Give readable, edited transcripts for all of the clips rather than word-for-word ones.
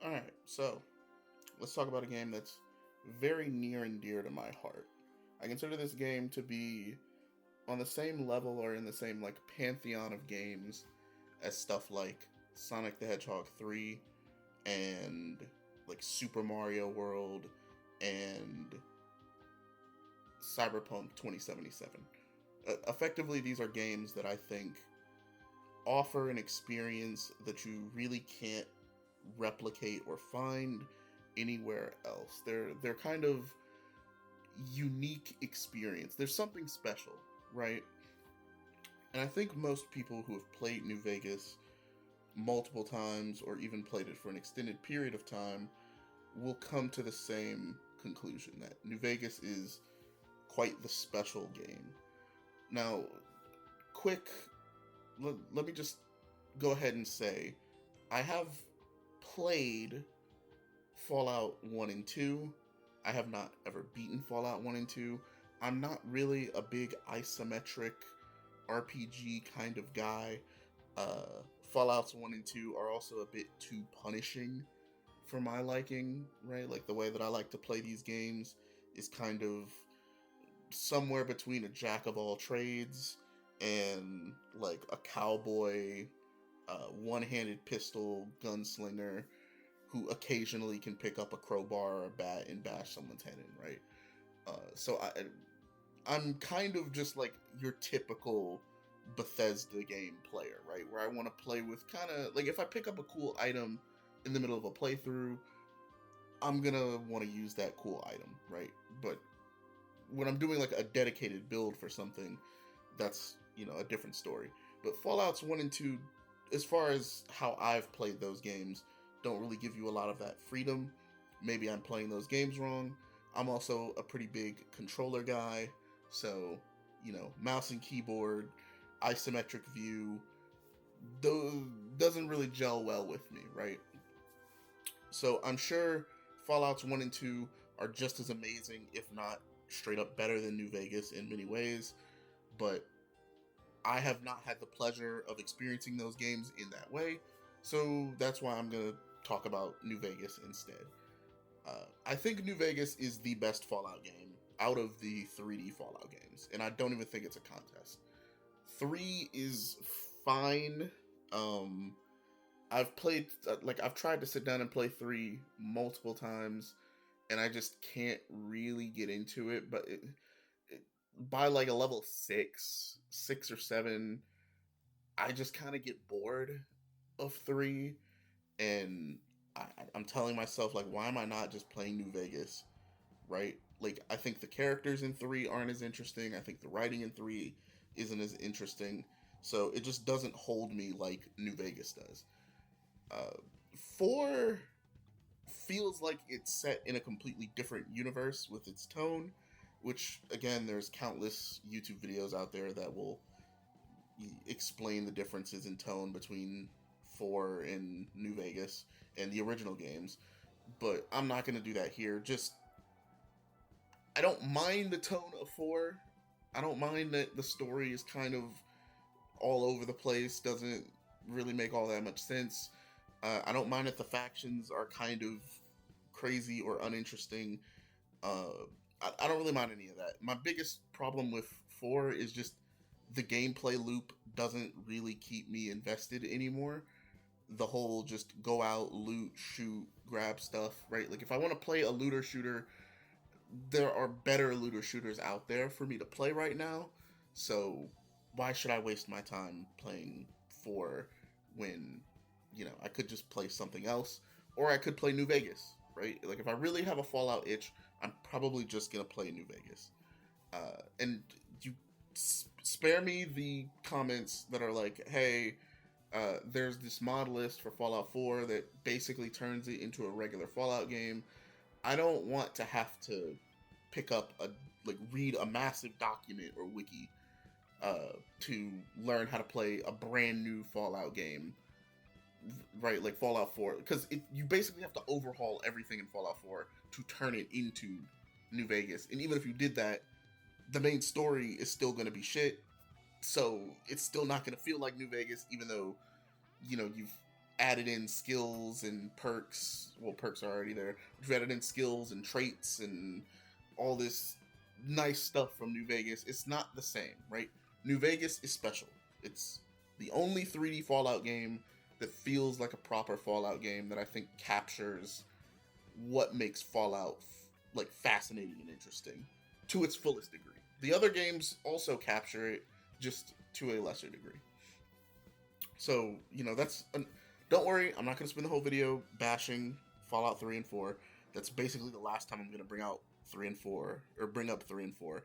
All right, so let's talk about a game that's very near and dear to my heart. I consider this game to be on the same level or in the same like pantheon of games as stuff like Sonic the Hedgehog 3 and like Super Mario World and Cyberpunk 2077. Effectively, these are games that I think offer an experience that you really can't replicate or find anywhere else. They're kind of unique experience. There's something special, right? And I think most people who have played New Vegas multiple times or even played it for an extended period of time will come to the same conclusion that New Vegas is quite the special game. Now, quick, let me just go ahead and say I have played Fallout 1 and 2. I have not ever beaten Fallout 1 and 2. I'm not really a big isometric RPG kind of guy. Fallouts 1 and 2 are also a bit too punishing for my liking, right? Like the way that I like to play these games is kind of somewhere between a jack of all trades and like a cowboy, one-handed pistol gunslinger who occasionally can pick up a crowbar or a bat and bash someone's head in, right? I'm kind of just like your typical Bethesda game player, right? Where I want to play with kind of like if I pick up a cool item in the middle of a playthrough, I'm gonna want to use that cool item, right? But when I'm doing like a dedicated build for something, that's a different story. But Fallout's 1 and 2, as far as how I've played those games, don't really give you a lot of that freedom. Maybe I'm playing those games wrong. I'm also a pretty big controller guy, so mouse and keyboard, isometric view, those doesn't really gel well with me, right? So I'm sure Fallout's 1 and 2 are just as amazing, if not straight up better than New Vegas in many ways, but I have not had the pleasure of experiencing those games in that way, so that's why I'm going to talk about New Vegas instead. I think New Vegas is the best Fallout game out of the 3D Fallout games, and I don't even think it's a contest. 3 is fine. Um, I've played, I've tried to sit down and play 3 multiple times, and I just can't really get into it, but by like a level 6 or 7, I just kind of get bored of 3, and I'm telling myself, like, why am I not just playing New Vegas, right? Like, I think the characters in 3 aren't as interesting. I think the writing in 3 isn't as interesting. So it just doesn't hold me like New Vegas does. 4 feels like it's set in a completely different universe with its tone, which, again, there's countless YouTube videos out there that will explain the differences in tone between 4 and New Vegas and the original games. But I'm not going to do that here. Just, I don't mind the tone of 4. I don't mind that the story is kind of all over the place, doesn't really make all that much sense. I don't mind that the factions are kind of crazy or uninteresting. Uh, I don't really mind any of that. My biggest problem with 4 is just the gameplay loop doesn't really keep me invested anymore. The whole just go out, loot, shoot, grab stuff, right? Like if I want to play a looter shooter, there are better looter shooters out there for me to play right now. So why should I waste my time playing 4 when, I could just play something else, or I could play New Vegas, right? Like if I really have a Fallout itch, I'm probably just gonna play New Vegas. And you spare me the comments that are like, hey, there's this mod list for Fallout 4 that basically turns it into a regular Fallout game. I don't want to have to pick up read a massive document or wiki to learn how to play a brand new Fallout game, right? Like Fallout 4, because you basically have to overhaul everything in Fallout 4 to turn it into New Vegas. And even if you did that, the main story is still going to be shit. So it's still not going to feel like New Vegas, even though you've added in skills and perks. Well, perks are already there. We've added in skills and traits and all this nice stuff from New Vegas. It's not the same, right? New Vegas is special. It's the only 3D Fallout game that feels like a proper Fallout game that I think captures what makes Fallout like fascinating and interesting to its fullest degree. The other games also capture it, just to a lesser degree. So, don't worry, I'm not going to spend the whole video bashing Fallout 3 and 4. That's basically the last time I'm going to bring out 3 and 4, or bring up 3 and 4.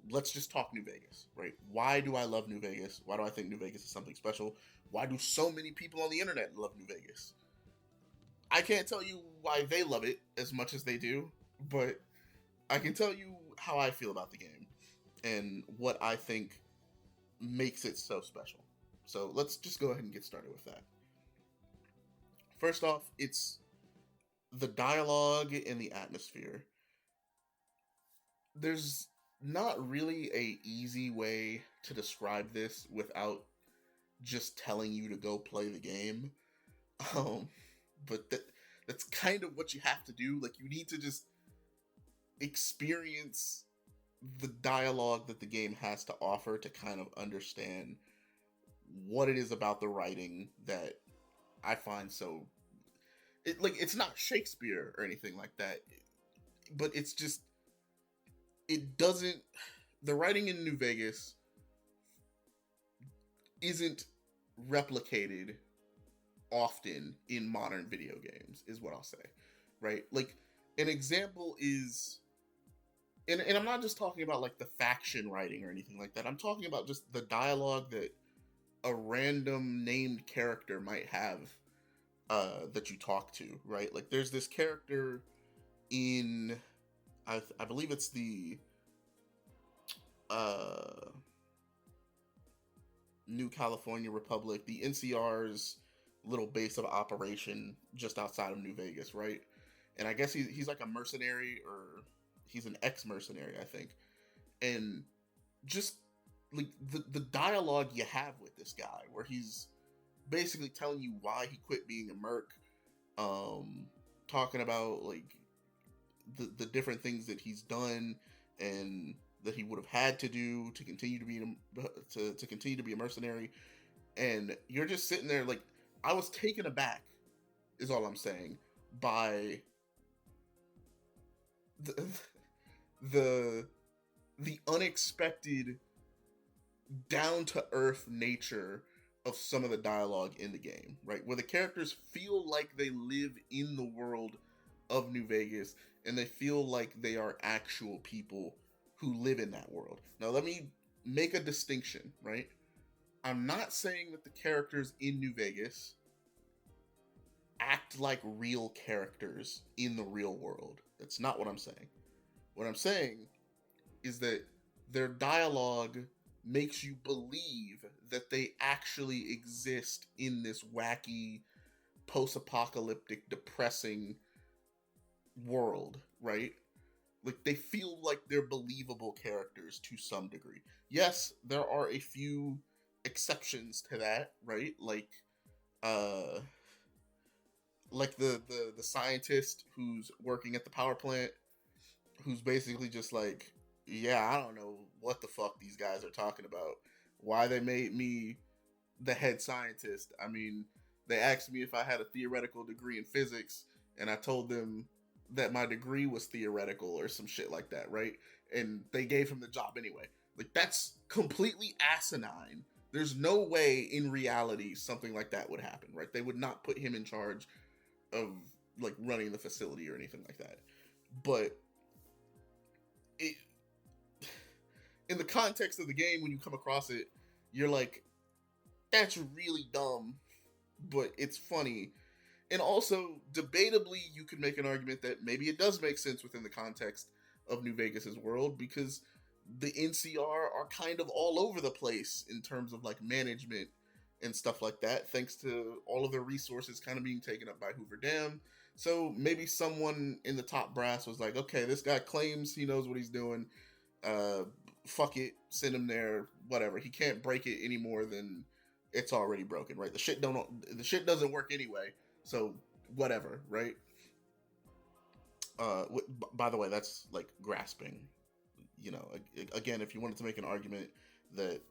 Let's just talk New Vegas, right? Why do I love New Vegas? Why do I think New Vegas is something special? Why do so many people on the internet love New Vegas? I can't tell you why they love it as much as they do, but I can tell you how I feel about the game and what I think makes it so special. So let's just go ahead and get started with that. First off, it's the dialogue and the atmosphere. There's not really a easy way to describe this without just telling you to go play the game. Um, but that's kind of what you have to do. Like, you need to just experience the dialogue that the game has to offer to kind of understand what it is about the writing that I find so it's not Shakespeare or anything like that, but it's just it doesn't the writing in New Vegas isn't replicated often in modern video games, is what I'll say, right? Like, an example is, and I'm not just talking about like the faction writing or anything like that. I'm talking about just the dialogue that a random named character might have that you talk to, right? Like, there's this character in, I believe it's the New California Republic, the NCR's little base of operation just outside of New Vegas, right? And I guess he's like a mercenary, or he's an ex-mercenary, I think. And just like the dialogue you have with this guy, where he's basically telling you why he quit being a merc, talking about like the different things that he's done and that he would have had to do to continue to be to continue to be a mercenary, and you're just sitting there like, I was taken aback, is all I'm saying, by the unexpected, down to earth nature of some of the dialogue in the game, right? Where the characters feel like they live in the world of New Vegas, and they feel like they are actual people who live in that world. Now, let me make a distinction, right? I'm not saying that the characters in New Vegas act like real characters in the real world. That's not what I'm saying. What I'm saying is that their dialogue makes you believe that they actually exist in this wacky, post-apocalyptic, depressing world, right? Like, they feel like they're believable characters to some degree. Yes, there are a few exceptions to that, right? Like the scientist who's working at the power plant, who's basically just like, yeah, I don't know what the fuck these guys are talking about. Why they made me the head scientist. I mean, they asked me if I had a theoretical degree in physics, and I told them that my degree was theoretical or some shit like that, right? And they gave him the job anyway. Like, that's completely asinine. There's no way in reality something like that would happen, right? They would not put him in charge of like running the facility or anything like that. But it, in the context of the game, when you come across it, you're like, that's really dumb, but it's funny. And also, debatably, you could make an argument that maybe it does make sense within the context of New Vegas's world, because the NCR are kind of all over the place in terms of like management and stuff like that, thanks to all of their resources kind of being taken up by Hoover Dam. So maybe someone in the top brass was like, okay, this guy claims he knows what he's doing. Fuck it, send him there, whatever. He can't break it any more than it's already broken, right? The shit doesn't work anyway, so whatever, right? By the way, that's like grasping. Again, if you wanted to make an argument that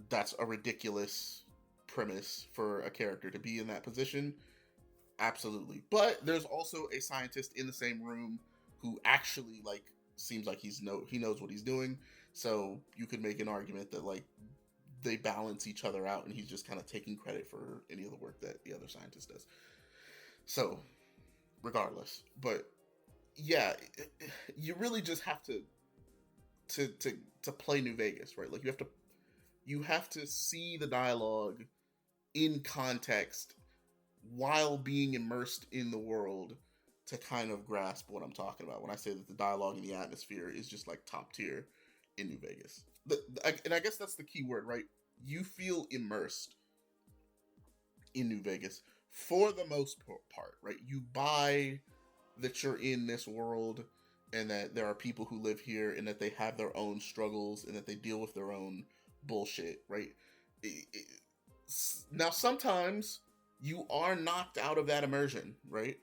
that's a ridiculous premise for a character to be in that position, absolutely. But there's also a scientist in the same room who actually like seems like he knows what he's doing. So you could make an argument that like they balance each other out, and he's just kind of taking credit for any of the work that the other scientist does. So regardless, but yeah, you really just have to to to play New Vegas, right? Like you have to see the dialogue in context while being immersed in the world to kind of grasp what I'm talking about when I say that the dialogue and the atmosphere is just like top tier in New Vegas. And I guess that's the key word, right? You feel immersed in New Vegas for the most part, right? You buy that you're in this world and that there are people who live here and that they have their own struggles and that they deal with their own bullshit, right? Now, sometimes you are knocked out of that immersion, right?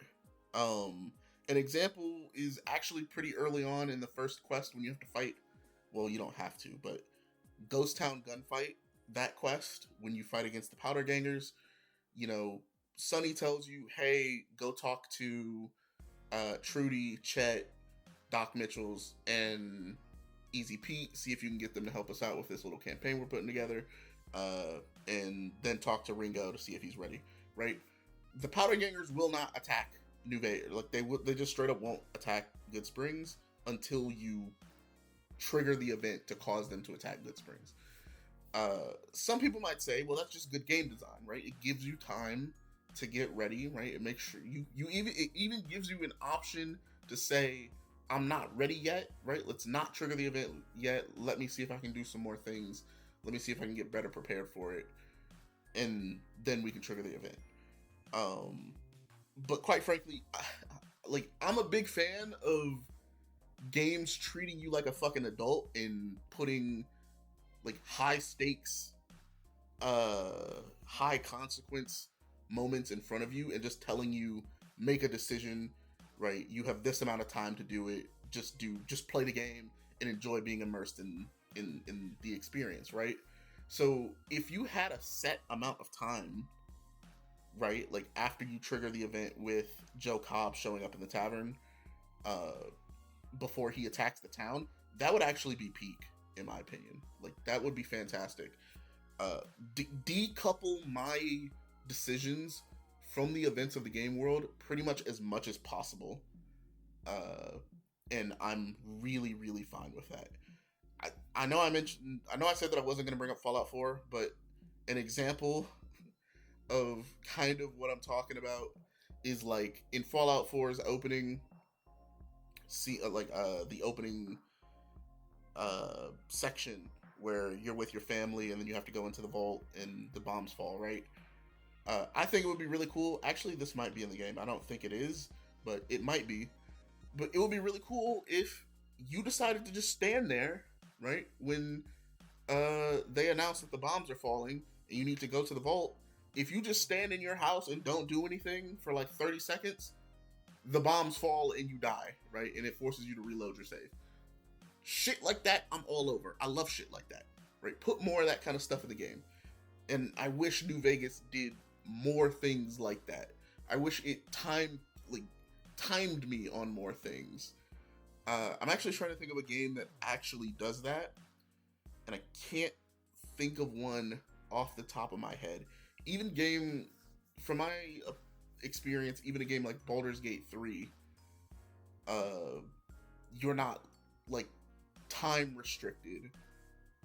An example is actually pretty early on in the first quest when you have to fight. Well, you don't have to, but Ghost Town Gunfight, that quest, when you fight against the Powder Gangers, you know, Sonny tells you, hey, go talk to Trudy, Chet, Doc Mitchells, and Easy Pete, see if you can get them to help us out with this little campaign we're putting together, and then talk to Ringo to see if he's ready, right? The Powder Gangers will not attack New Vegas. Like, they just straight up won't attack Good Springs until you trigger the event to cause them to attack Good Springs. Some people might say, well, that's just good game design, right? It gives you time to get ready, right? It makes sure it even gives you an option to say, I'm not ready yet, right? Let's not trigger the event yet. Let me see if I can do some more things. Let me see if I can get better prepared for it, and then we can trigger the event. But quite frankly, I'm a big fan of games treating you like a fucking adult and putting like high stakes, high consequence moments in front of you and just telling you, make a decision, right? You have this amount of time to do it. Just play the game and enjoy being immersed in the experience, right? So if you had a set amount of time, right, like after you trigger the event with Joe Cobb showing up in the tavern, before he attacks the town, that would actually be peak, in my opinion. Like, that would be fantastic. Decouple my decisions from the events of the game world pretty much as possible. And I'm really, really fine with that. I know I said that I wasn't going to bring up Fallout 4, but an example of kind of what I'm talking about is like in Fallout 4's opening, the opening section where you're with your family and then you have to go into the vault and the bombs fall, right? I think it would be really cool. Actually, this might be in the game. I don't think it is, but it might be. But it would be really cool if you decided to just stand there, right? When they announce that the bombs are falling and you need to go to the vault. If you just stand in your house and don't do anything for like 30 seconds, the bombs fall and you die, right? And it forces you to reload your save. Shit like that, I'm all over. I love shit like that, right? Put more of that kind of stuff in the game. And I wish New Vegas did more things like that. I wish it timed me on more things. I'm actually trying to think of a game that actually does that, and I can't think of one off the top of my head. From my experience, even a game like Baldur's Gate 3, you're not like time restricted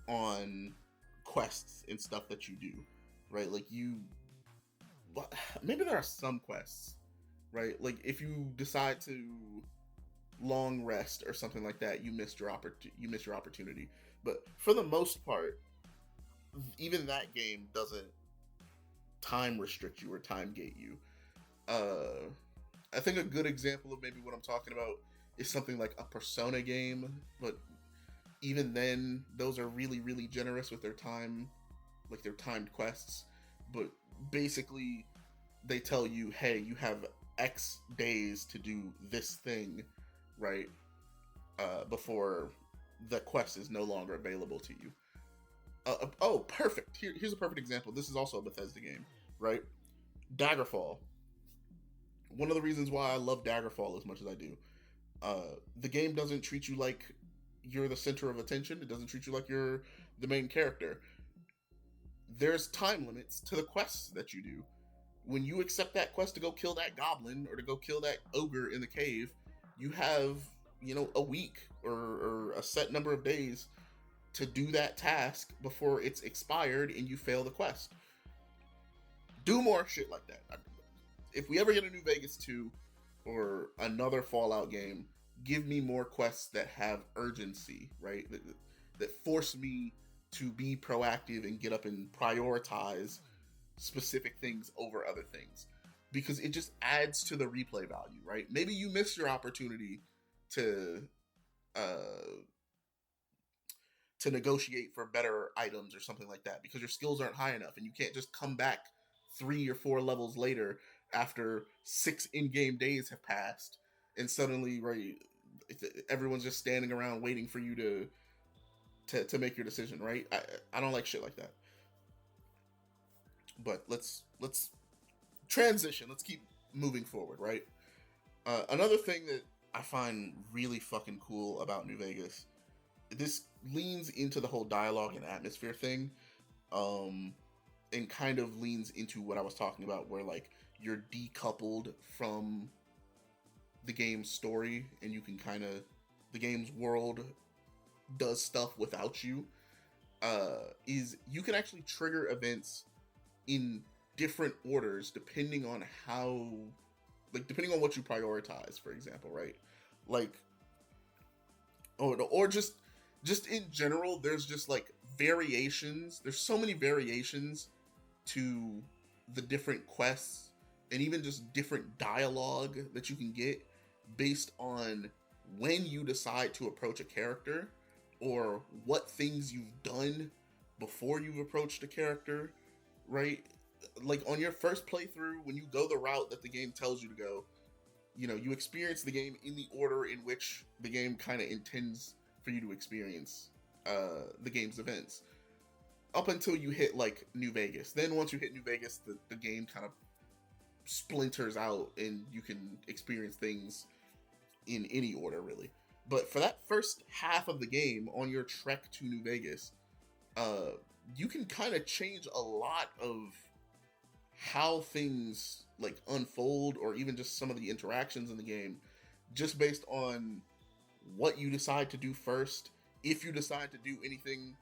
on quests and stuff that you do, right? Like maybe there are some quests, right? Like if you decide to long rest or something like that, you missed your opportunity. But for the most part, even that game doesn't time restrict you or time gate you. I think a good example of maybe what I'm talking about is something like a Persona game, but even then, those are really, really generous with their time like they're timed quests, but basically they tell you, hey, you have X days to do this thing, right? Before the quest is no longer available to you. Oh, perfect. Here's a perfect example. This is also a Bethesda game, right? Daggerfall. One of the reasons why I love Daggerfall as much as I do, the game doesn't treat you like you're the center of attention. It doesn't treat you like you're the main character. There's time limits to the quests that you do. When you accept that quest to go kill that goblin or to go kill that ogre in the cave, you have, a week or a set number of days to do that task before it's expired and you fail the quest. Do more shit like that. If we ever get a New Vegas 2 or another Fallout game, give me more quests that have urgency, right? That force me to be proactive and get up and prioritize specific things over other things, because it just adds to the replay value, right? Maybe you miss your opportunity to uh to negotiate for better items or something like that because your skills aren't high enough and you can't just come back 3 or 4 levels later after 6 in-game days have passed and suddenly, right, everyone's just standing around waiting for you to make your decision, right? I don't like shit like that. But let's transition. Let's keep moving forward, right? Another thing that I find really fucking cool about New Vegas, this leans into the whole dialogue and atmosphere thing, um, and kind of leans into what I was talking about, where like you're decoupled from the game's story, and you can kind of, the game's world does stuff without you. Is you can actually trigger events in different orders depending on how, like, depending on what you prioritize, for example, right? Like, or just in general, there's just like variations. There's so many variations to the different quests and even just different dialogue that you can get based on when you decide to approach a character or what things you've done before you've approached a character, right? Like on your first playthrough, when you go the route that the game tells you to go, you experience the game in the order in which the game kind of intends for you to experience the game's events up until you hit like New Vegas. Then once you hit New Vegas, the game kind of splinters out and you can experience things in any order, really. But for that first half of the game on your trek to New Vegas, you can kind of change a lot of how things like unfold, or even just some of the interactions in the game, just based on what you decide to do first. If you decide to do anything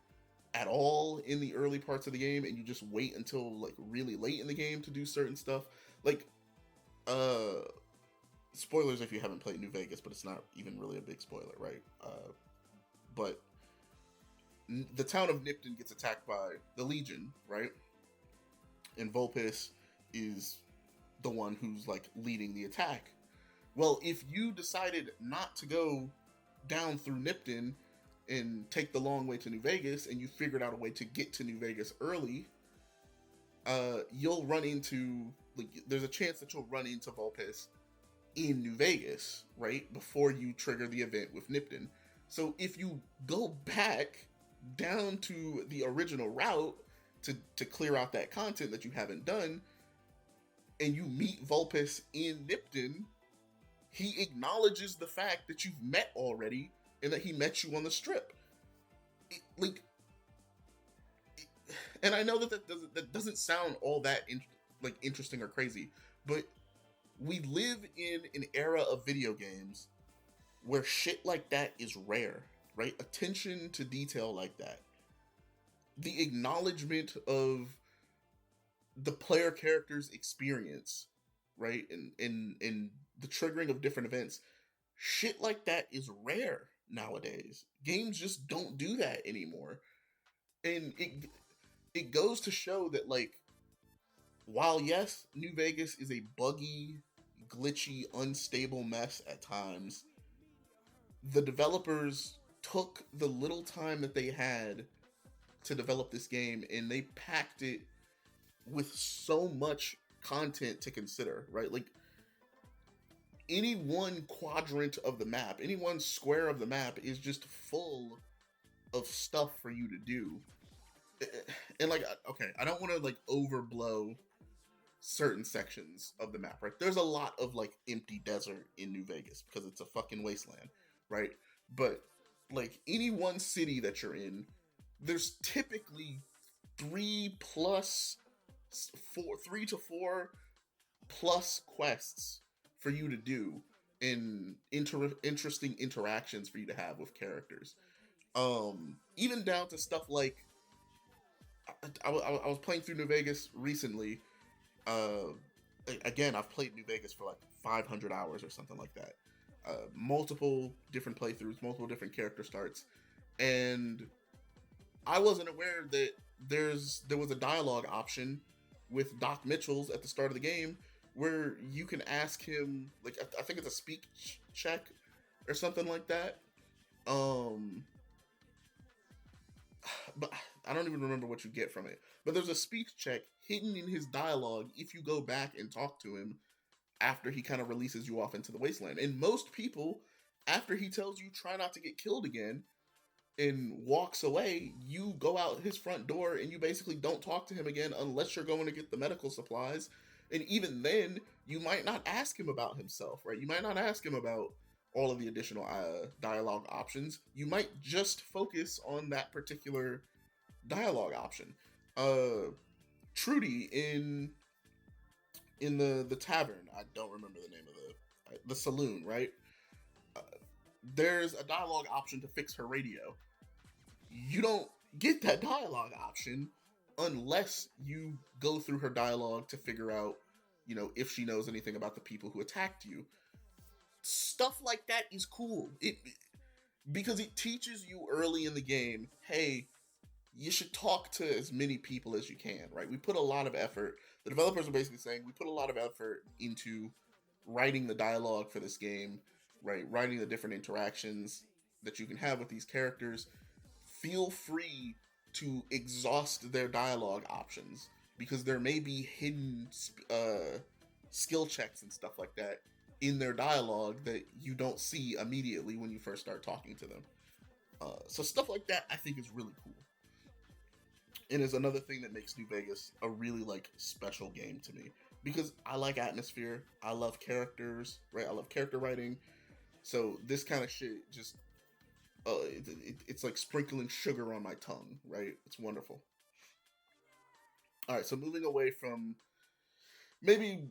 at all in the early parts of the game and you just wait until like really late in the game to do certain stuff, like spoilers if you haven't played New Vegas, but it's not even really a big spoiler, right? But the town of Nipton gets attacked by the Legion, right? And Vulpes is the one who's like leading the attack. Well, if you decided not to go down through Nipton and take the long way to New Vegas, and you figured out a way to get to New Vegas early, you'll run into, like, there's a chance that you'll run into Vulpes in New Vegas, right, before you trigger the event with Nipton. So if you go back down to the original route to clear out that content that you haven't done, and you meet Vulpes in Nipton, he acknowledges the fact that you've met already and that he met you on the strip. And I know that doesn't sound all that interesting or crazy, but we live in an era of video games where shit like that is rare, right? Attention to detail like that, the acknowledgement of the player character's experience, right? And the triggering of different events. Shit like that is rare nowadays. Games just don't do that anymore. And it goes to show that, like, while yes, New Vegas is a buggy, glitchy, unstable mess at times, the developers took the little time that they had to develop this game, and they packed it with so much content to consider, right? Like any one quadrant of the map, any one square of the map is just full of stuff for you to do. And like, okay, I don't want to like overblow certain sections of the map, right? There's a lot of like empty desert in New Vegas because it's a fucking wasteland, right? But like any one city that you're in, there's typically three plus three to four plus quests for you to do in interesting interactions for you to have with characters. Even down to stuff like I was playing through New Vegas recently. Uh, Again, I've played New Vegas for like 500 hours or something like that. Multiple different playthroughs, multiple different character starts, and I wasn't aware that there was a dialogue option with Doc Mitchell's at the start of the game where you can ask him, like, I think it's a speech check or something like that. Um, but I don't even remember what you get from it. But there's a speech check hidden in his dialogue if you go back and talk to him after he kind of releases you off into the wasteland. And most people, after he tells you try not to get killed again and walks away, you go out his front door and you basically don't talk to him again unless you're going to get the medical supplies. And even then, you might not ask him about himself, right? You might not ask him about all of the additional dialogue options. You might just focus on that particular dialogue option. Trudy in the tavern, I don't remember the name of the saloon, right? Uh, there's a dialogue option to fix her radio. You don't get that dialogue option unless you go through her dialogue to figure out, you know, if she knows anything about the people who attacked you. Stuff like that is cool. Because it teaches you early in the game, hey, you should talk to as many people as you can, right? We put a lot of effort. The developers are basically saying we put a lot of effort into writing the dialogue for this game, right? Writing the different interactions that you can have with these characters. Feel free to exhaust their dialogue options because there may be hidden skill checks and stuff like that in their dialogue that you don't see immediately when you first start talking to them. So stuff like that I think is really cool. And is another thing that makes New Vegas a really like special game to me because I like atmosphere, I love characters, right? I love character writing. So this kind of shit just it's like sprinkling sugar on my tongue, right? It's wonderful. All right, so moving away from maybe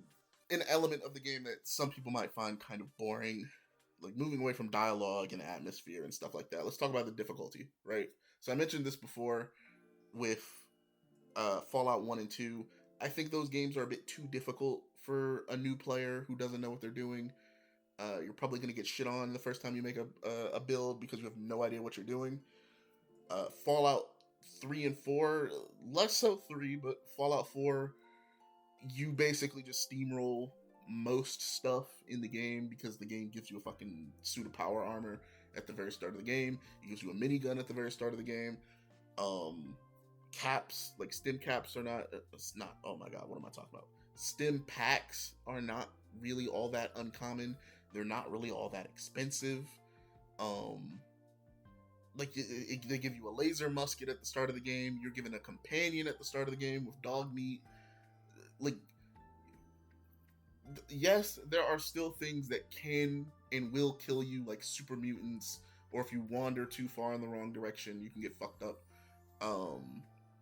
an element of the game that some people might find kind of boring, like moving away from dialogue and atmosphere and stuff like that. Let's talk about the difficulty, right? So I mentioned this before with Fallout 1 and 2. I think those games are a bit too difficult for a new player who doesn't know what they're doing. You're probably going to get shit on the first time you make a build because you have no idea what you're doing. Fallout 3 and 4, less so 3, but Fallout 4, you basically just steamroll most stuff in the game because the game gives you a fucking suit of power armor at the very start of the game. It gives you a minigun at the very start of the game. Caps, like stim caps are not, it's not, oh my god, what am I talking about? Stim packs are not really all that uncommon. They're not really all that expensive. Like they give you a laser musket at the start of the game. You're given a companion at the start of the game with dog meat. Like, yes, there are still things that can and will kill you, like super mutants, or if you wander too far in the wrong direction, you can get fucked up.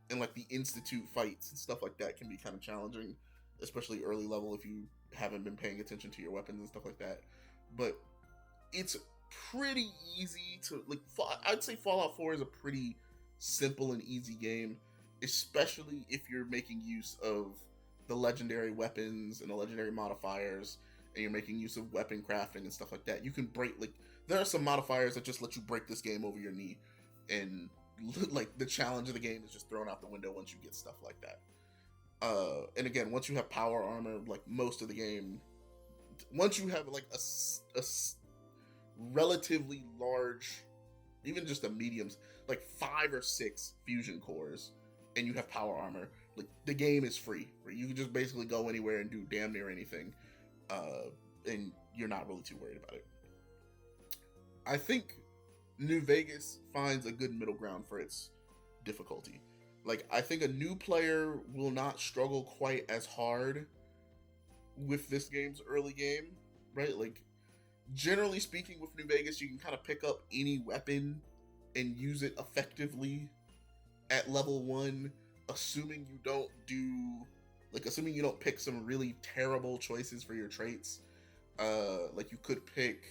And like the institute fights and stuff like that can be kind of challenging, especially early level if you haven't been paying attention to your weapons and stuff like that. But it's pretty easy to like. I'd say Fallout 4 is a pretty simple and easy game, especially if you're making use of the legendary weapons and the legendary modifiers, and you're making use of weapon crafting and stuff like that. You can break, like, there are some modifiers that just let you break this game over your knee, and like the challenge of the game is just thrown out the window once you get stuff like that. And again, once you have power armor, like most of the game, once you have like a relatively large even just a mediums, like 5 or 6 fusion cores, and you have power armor. Like the game is free, right? You can just basically go anywhere and do damn near anything, and you're not really too worried about it. I think New Vegas finds a good middle ground for its difficulty. Like I think a new player will not struggle quite as hard with this game's early game, right? Like generally speaking, with New Vegas, you can kind of pick up any weapon and use it effectively at level 1, assuming you don't do assuming you don't pick some really terrible choices for your traits. Like you could pick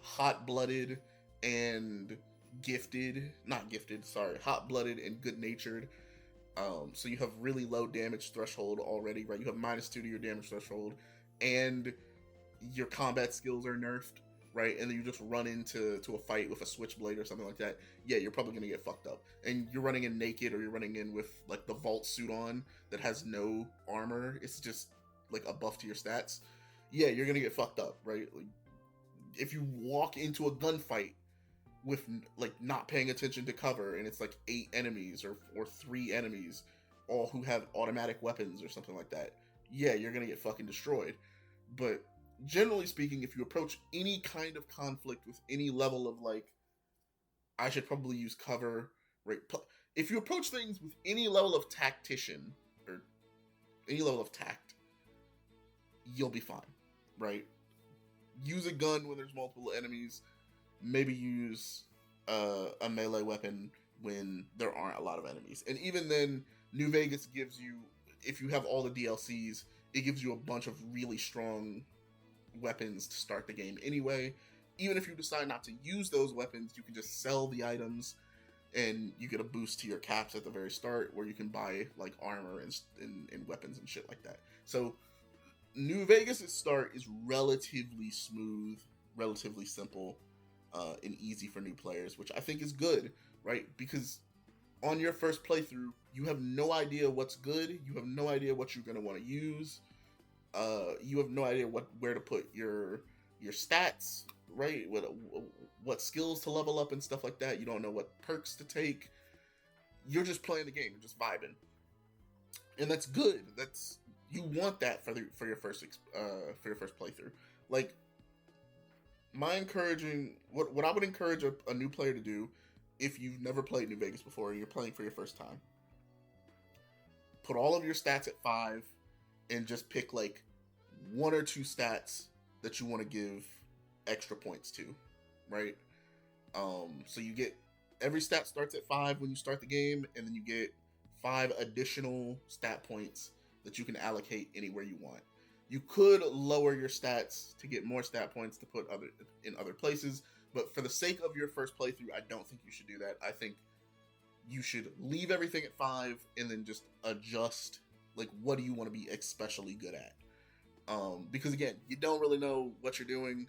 hot blooded and gifted, not gifted, sorry, hot blooded and good natured. So you have really low damage threshold already, right? You have -2 to your damage threshold, and your combat skills are nerfed, right? And then you just run into a fight with a switchblade or something like that. Yeah, you're probably gonna get fucked up. And you're running in naked, or you're running in with like the vault suit on that has no armor. It's just like a buff to your stats. Yeah, you're gonna get fucked up, right? Like, if you walk into a gunfight with like not paying attention to cover, and it's like 8 enemies or 3 enemies, all who have automatic weapons or something like that, yeah, you're gonna get fucking destroyed. But generally speaking, if you approach any kind of conflict with any level of like, I should probably use cover, right? If you approach things with any level of tactician or any level of tact, you'll be fine, right? Use a gun when there's multiple enemies. Maybe use a melee weapon when there aren't a lot of enemies. And even then, New Vegas gives you, if you have all the DLCs, it gives you a bunch of really strong weapons to start the game anyway. Even if you decide not to use those weapons, you can just sell the items and you get a boost to your caps at the very start, where you can buy like armor and weapons and shit like that. So New Vegas' start is relatively smooth, relatively simple, and easy for new players, which I think is good, right? Because on your first playthrough, you have no idea what's good. You have no idea what you're going to want to use. You have no idea where to put your stats, right? What skills to level up and stuff like that. You don't know what perks to take. You're just playing the game, you're just vibing, and that's good. You want that for your first playthrough. Like what I would encourage a new player to do, if you've never played New Vegas before and you're playing for your first time, put all of your stats at 5 and just pick like 1 or 2 stats that you want to give extra points to, right? So you get, every stat starts at 5 when you start the game, and then you get 5 additional stat points that you can allocate anywhere you want. You could lower your stats to get more stat points to put in other places, but for the sake of your first playthrough, I don't think you should do that. I think you should leave everything at 5 and then just adjust, like, what do you want to be especially good at? Because again, you don't really know what you're doing,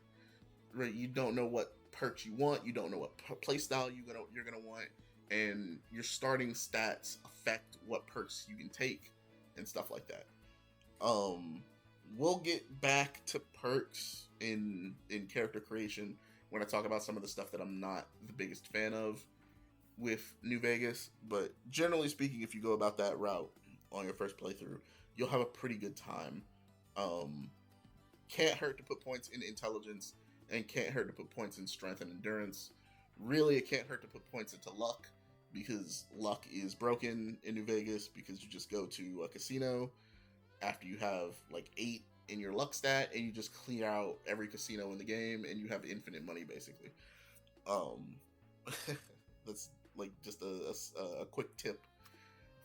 right? You don't know what perks you want. You don't know what playstyle you're gonna want, and your starting stats affect what perks you can take and stuff like that. We'll get back to perks in character creation when I talk about some of the stuff that I'm not the biggest fan of with New Vegas, but generally speaking, if you go about that route on your first playthrough, you'll have a pretty good time. Can't hurt to put points in intelligence, and can't hurt to put points in strength and endurance. Really, it can't hurt to put points into luck, because luck is broken in New Vegas, because you just go to a casino after you have like 8 in your luck stat, and you just clear out every casino in the game, and you have infinite money basically. That's like just a quick tip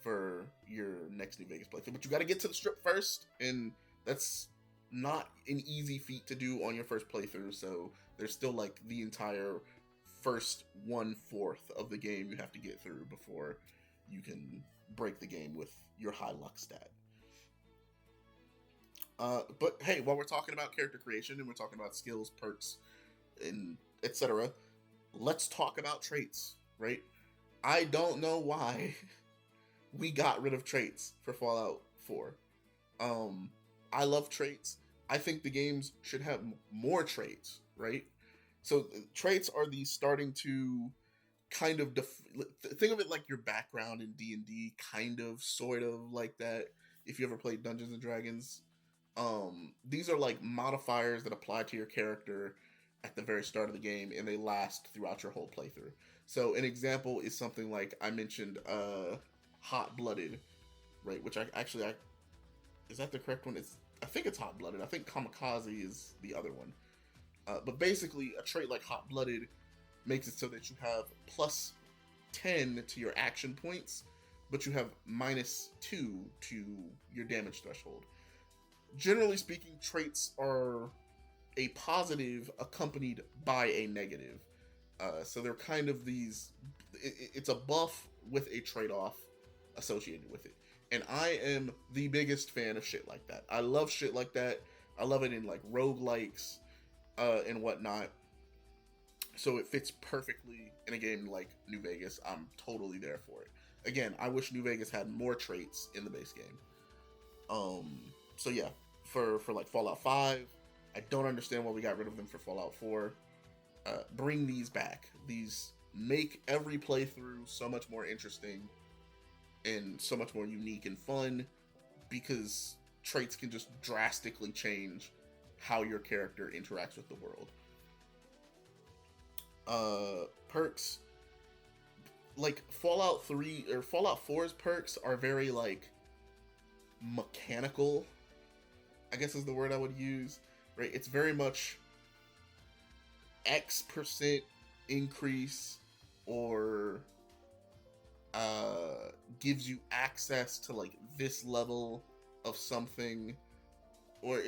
for your next New Vegas playthrough. But you got to get to the strip first, and that's not an easy feat to do on your first playthrough. So there's still like the entire first 1/4 of the game you have to get through before you can break the game with your high luck stat. But hey, while we're talking about character creation and we're talking about skills, perks, and etc., let's talk about traits, right? I don't know why we got rid of traits for Fallout 4. I love traits. I think the games should have more traits, right? So traits are the starting to kind of think of it like your background in D&D, kind of sort of like that. If you ever played Dungeons and Dragons, these are like modifiers that apply to your character at the very start of the game, and they last throughout your whole playthrough. So an example is something like I mentioned, hot blooded, right? Which I is that the correct one? It's I think it's hot blooded. I think kamikaze is the other one. But basically, a trait like hot blooded makes it so that you have plus 10 to your action points, but you have minus 2 to your damage threshold. Generally speaking, traits are a positive accompanied by a negative. So they're kind of these. It's a buff with a trade off associated with it. And I am the biggest fan of shit like that. I love shit like that. I love it in like roguelikes and whatnot. So it fits perfectly in a game like New Vegas. I'm totally there for it. Again, I wish New Vegas had more traits in the base game. So yeah, for like Fallout 5, I don't understand why we got rid of them for Fallout 4. Bring these back. These make every playthrough so much more interesting and so much more unique and fun, because traits can just drastically change how your character interacts with the world. Perks like Fallout 3 or Fallout 4's perks are very like mechanical, I guess is the word I would use, right? It's very much X% increase, or gives you access to like this level of something, or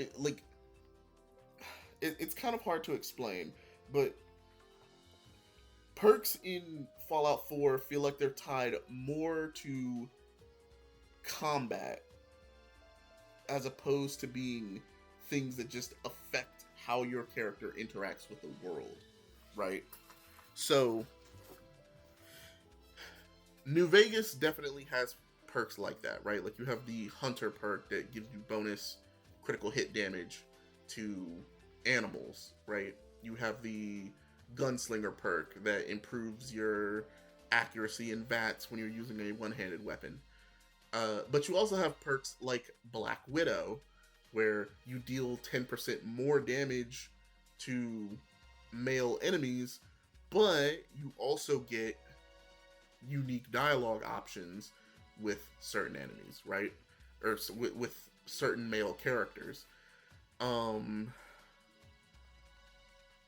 it's kind of hard to explain, but perks in Fallout 4 feel like they're tied more to combat as opposed to being things that just affect how your character interacts with the world, right? So, New Vegas definitely has perks like that, right? Like you have the Hunter perk that gives you bonus critical hit damage to animals, right? You have the Gunslinger perk that improves your accuracy in VATS when you're using a one-handed weapon. But you also have perks like Black Widow, where you deal 10% more damage to male enemies, but you also get unique dialogue options with certain enemies, right? Or with certain male characters. Um,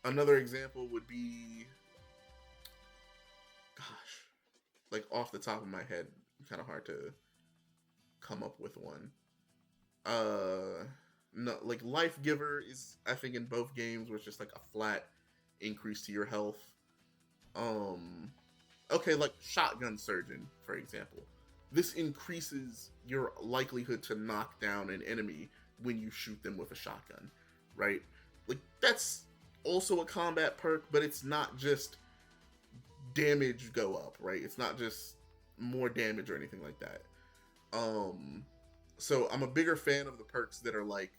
Another example would be, gosh, like off the top of my head, kind of hard to come up with one. Uh, no, like Life Giver is, I think, in both games, where it's just like a flat increase to your health. Um, okay, like Shotgun Surgeon, for example. This increases your likelihood to knock down an enemy when you shoot them with a shotgun, right? Like, that's also a combat perk, but it's not just damage go up, right? It's not just more damage or anything like that. Um, so I'm a bigger fan of the perks that are like,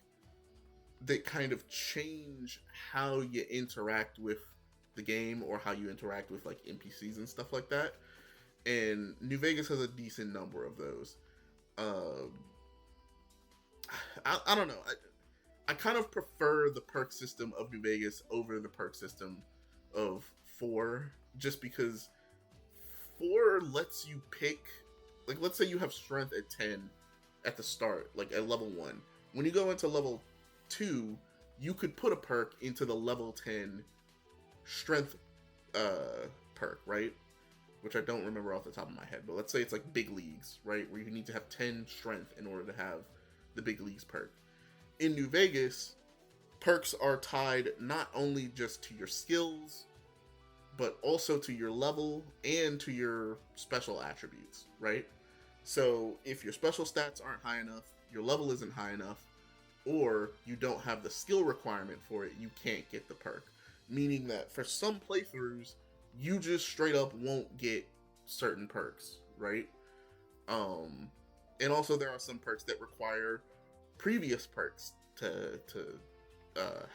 that kind of change how you interact with the game, or how you interact with like NPCs and stuff like that. And New Vegas has a decent number of those. Uh, I don't know. I kind of prefer the perk system of New Vegas over the perk system of 4, just because 4 lets you pick, like, let's say you have strength at 10 at the start, like at level 1. When you go into level 2, you could put a perk into the level 10 strength perk, right? Which I don't remember off the top of my head, but let's say it's like big leagues, right? Where you need to have 10 strength in order to have the big leagues perk. In New Vegas, perks are tied not only just to your skills, but also to your level and to your special attributes, right? So if your special stats aren't high enough, your level isn't high enough, or you don't have the skill requirement for it, you can't get the perk. Meaning that for some playthroughs, you just straight up won't get certain perks, right? And also there are some perks that require previous perks to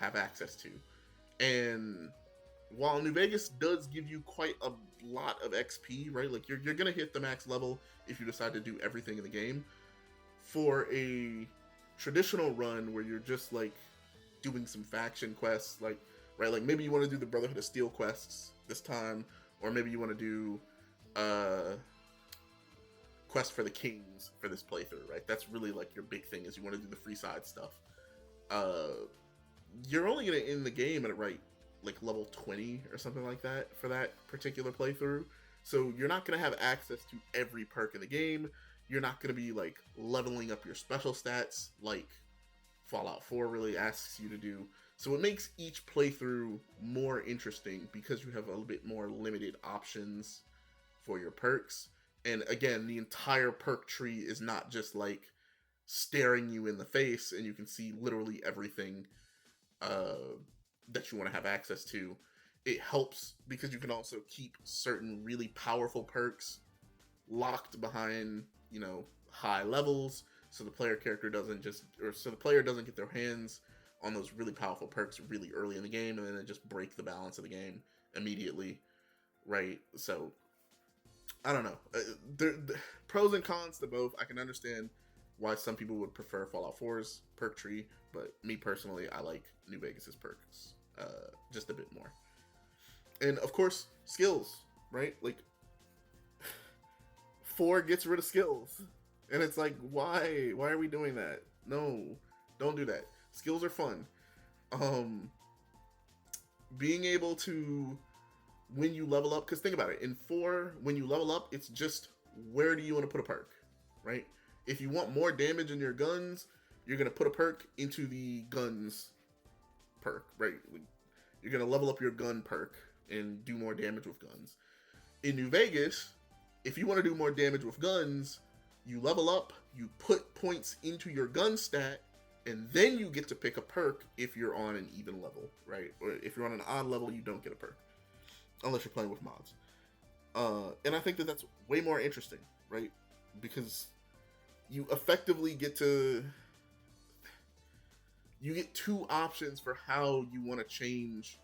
have access to. And while New Vegas does give you quite a lot of XP, right? Like you're gonna hit the max level if you decide to do everything in the game. For a traditional run where you're just like doing some faction quests, like right, like maybe you want to do the Brotherhood of Steel quests this time, or maybe you want to do uh quest for the kings for this playthrough, right? That's really like your big thing is you want to do the free side stuff. Uh, you're only gonna end the game at right like level 20 or something like that for that particular playthrough. So you're not gonna have access to every perk in the game. You're not gonna be like leveling up your special stats like Fallout 4 really asks you to do. So it makes each playthrough more interesting because you have a little bit more limited options for your perks. And again, the entire perk tree is not just like staring you in the face and you can see literally everything uh, that you want to have access to. It helps because you can also keep certain really powerful perks locked behind, high levels, so the player character doesn't just, or so the player doesn't get their hands on those really powerful perks really early in the game, and then it just break the balance of the game immediately, right? So I don't know. The pros and cons to both. I can understand why some people would prefer Fallout 4's perk tree, but me personally, I like New Vegas's perks just a bit more. And of course, skills, right? Like 4 gets rid of skills, and it's like, why? Why are we doing that? No, don't do that. Skills are fun. Um, being able to when you level up, because think about it, in 4, when you level up, it's just where do you want to put a perk, right? If you want more damage in your guns, you're going to put a perk into the guns perk, right? You're going to level up your gun perk and do more damage with guns. In New Vegas, if you want to do more damage with guns, you level up, you put points into your gun stat, and then you get to pick a perk if you're on an even level, right? Or if you're on an odd level, you don't get a perk unless you're playing with mods. And I think that that's way more interesting, right? Because you effectively get to you get 2 options for how you want to change,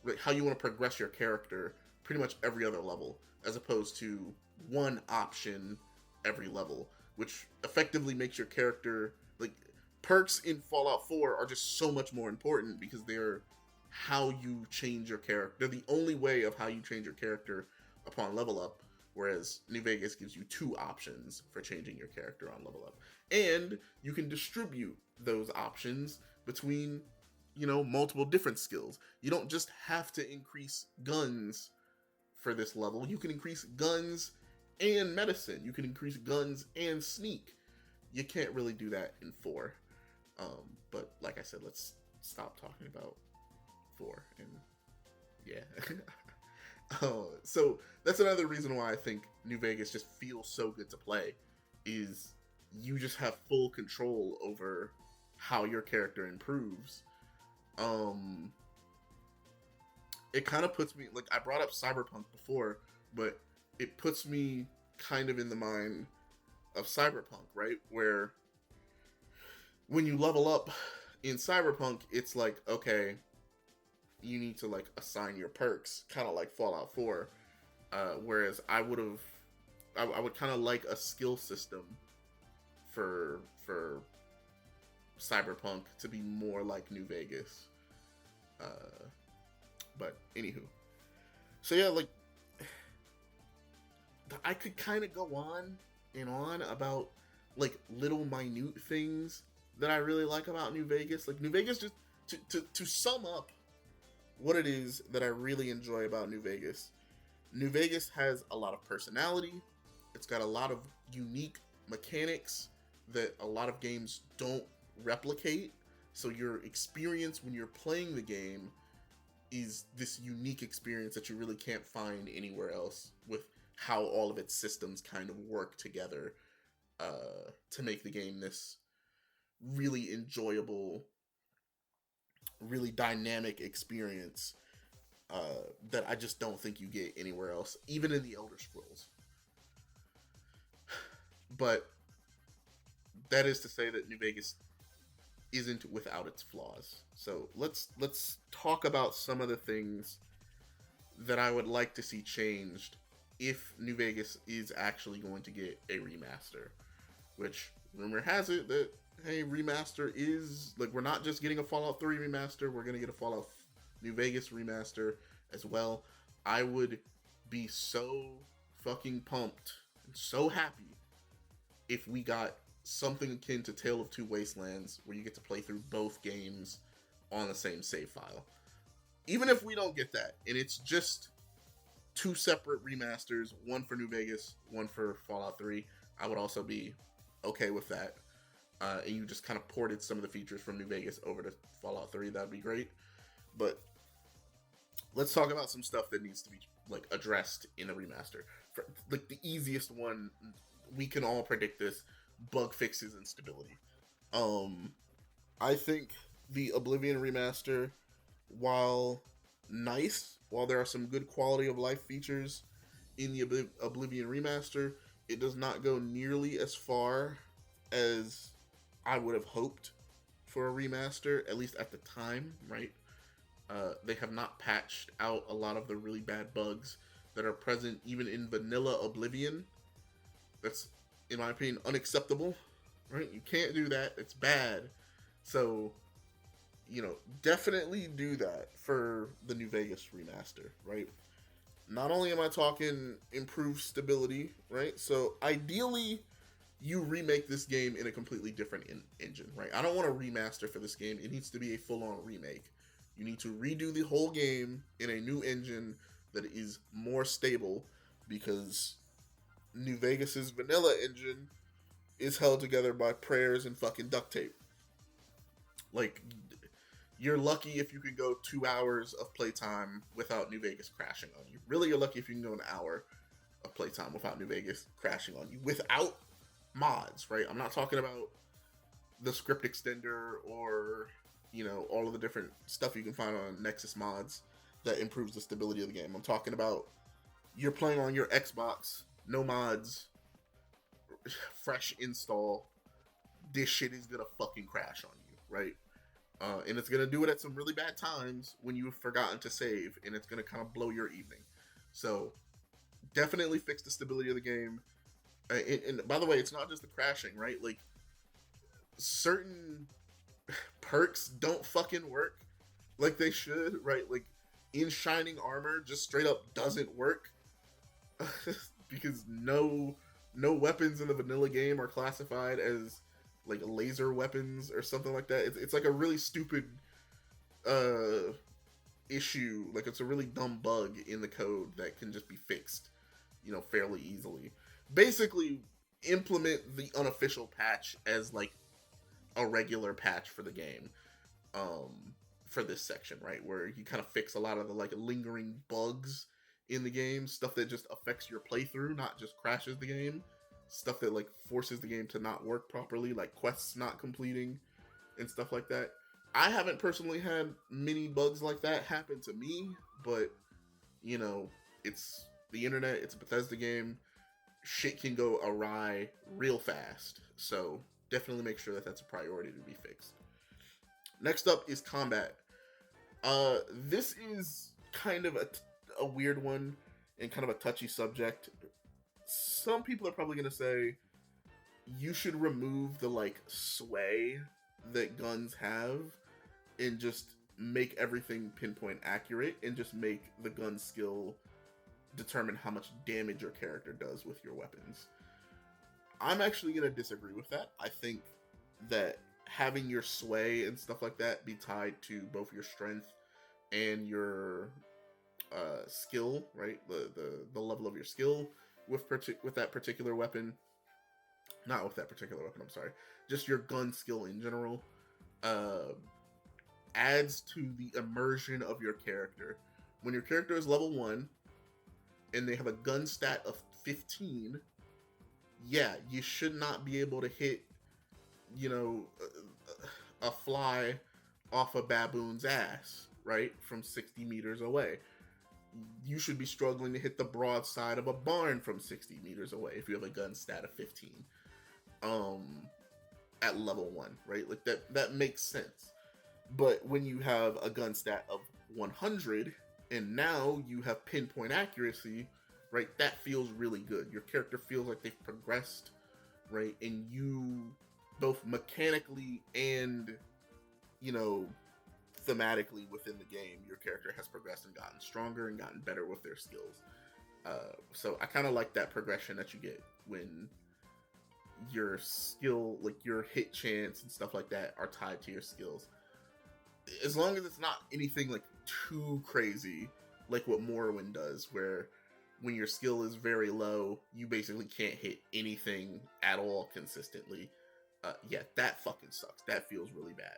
like how you want to progress your character pretty much every other level, as opposed to 1 option every level, which effectively makes your character like perks in Fallout 4 are just so much more important because they're how you change your character. They're the only way of how you change your character upon level up, whereas New Vegas gives you 2 options for changing your character on level up. And you can distribute those options between, multiple different skills. You don't just have to increase guns for this level. You can increase guns and medicine. You can increase guns and sneak. You can't really do that in 4. But like I said, let's stop talking about 4 and yeah. So that's another reason why I think New Vegas just feels so good to play, is you just have full control over how your character improves. It kind of puts me, like, I brought up Cyberpunk before, but it puts me kind of in the mind of Cyberpunk, right? Where when you level up in Cyberpunk, it's like, okay, you need to like assign your perks, kind of like Fallout 4. Whereas I would kind of like a skill system for Cyberpunk to be more like New Vegas. But anywho, so yeah, like I could kind of go on and on about like little minute things that I really like about New Vegas. Like New Vegas, just to sum up what it is that I really enjoy about New Vegas. New Vegas has a lot of personality. It's got a lot of unique mechanics that a lot of games don't replicate. So your experience when you're playing the game is this unique experience that you really can't find anywhere else, with how all of its systems kind of work together to make the game this really enjoyable, really dynamic experience that I just don't think you get anywhere else, even in the Elder Scrolls. But that is to say that New Vegas isn't without its flaws. So let's talk about some of the things that I would like to see changed if New Vegas is actually going to get a remaster, which rumor has it that hey, remaster is like we're not just getting a Fallout 3 remaster, we're gonna get a Fallout New Vegas remaster as well. I would be so fucking pumped and so happy if we got something akin to Tale of Two Wastelands, where you get to play through both games on the same save file. Even if we don't get that, and it's just two separate remasters, one for New Vegas, one for Fallout 3, I would also be okay with that. And you just kind of ported some of the features from New Vegas over to Fallout 3, that'd be great. But let's talk about some stuff that needs to be like addressed in a remaster. For, like the easiest one, we can all predict this: bug fixes and stability. Um, I think the Oblivion remaster, while nice, while there are some good quality of life features in the Oblivion remaster, it does not go nearly as far as I would have hoped for a remaster, at least at the time, right? They have not patched out a lot of the really bad bugs that are present even in vanilla Oblivion. That's, in my opinion, unacceptable, right? You can't do that. It's bad. So, definitely do that for the New Vegas remaster, right? Not only am I talking improved stability, right? So, ideally, you remake this game in a completely different engine, right? I don't want a remaster for this game. It needs to be a full-on remake. You need to redo the whole game in a new engine that is more stable, because New Vegas's vanilla engine is held together by prayers and fucking duct tape. Like, you're lucky if you can go 2 hours of playtime without New Vegas crashing on you. Really, you're lucky if you can go an hour of playtime without New Vegas crashing on you. Without mods, right? I'm not talking about the script extender or, all of the different stuff you can find on Nexus mods that improves the stability of the game. I'm talking about you're playing on your Xbox, no mods, fresh install. This shit is gonna fucking crash on you, right? And it's gonna do it at some really bad times when you've forgotten to save, and it's gonna kind of blow your evening. So definitely fix the stability of the game. And by the way, it's not just the crashing, right? Like, certain perks don't fucking work like they should, right? Like, in Shining Armor just straight up doesn't work because no weapons in the vanilla game are classified as like laser weapons or something like that. It's like a really stupid issue. Like, it's a really dumb bug in the code that can just be fixed, fairly easily. Basically, implement the unofficial patch as like a regular patch for the game, for this section, right, where you kind of fix a lot of the like lingering bugs in the game, stuff that just affects your playthrough, not just crashes the game, stuff that like forces the game to not work properly, like quests not completing and stuff like that. I haven't personally had many bugs like that happen to me, but it's the internet, it's a Bethesda game, shit can go awry real fast. So definitely make sure that that's a priority to be fixed. Next up is combat. This is kind of a weird one and kind of a touchy subject. Some people are probably going to say you should remove the like sway that guns have and just make everything pinpoint accurate and just make the gun skill determine how much damage your character does with your weapons. I'm actually going to disagree with that. I think that having your sway and stuff like that be tied to both your strength and your skill, right? The level of your skill with that particular weapon. Not with that particular weapon, I'm sorry. Just your gun skill in general adds to the immersion of your character. When your character is level 1 and they have a gun stat of 15, yeah, you should not be able to hit, a fly off a baboon's ass, right, from 60 meters away. You should be struggling to hit the broadside of a barn from 60 meters away if you have a gun stat of 15 at level 1, right? Like, that makes sense. But when you have a gun stat of 100, And now you have pinpoint accuracy, right? That feels really good. Your character feels like they've progressed, right? And you, both mechanically and, you know, thematically within the game, your character has progressed and gotten stronger and gotten better with their skills. So I kind of like that progression that you get when your skill, like your hit chance and stuff like that, are tied to your skills. As long as it's not anything like too crazy, like what Morrowind does, where when your skill is very low, you basically can't hit anything at all consistently. Yeah, that fucking sucks. That feels really bad.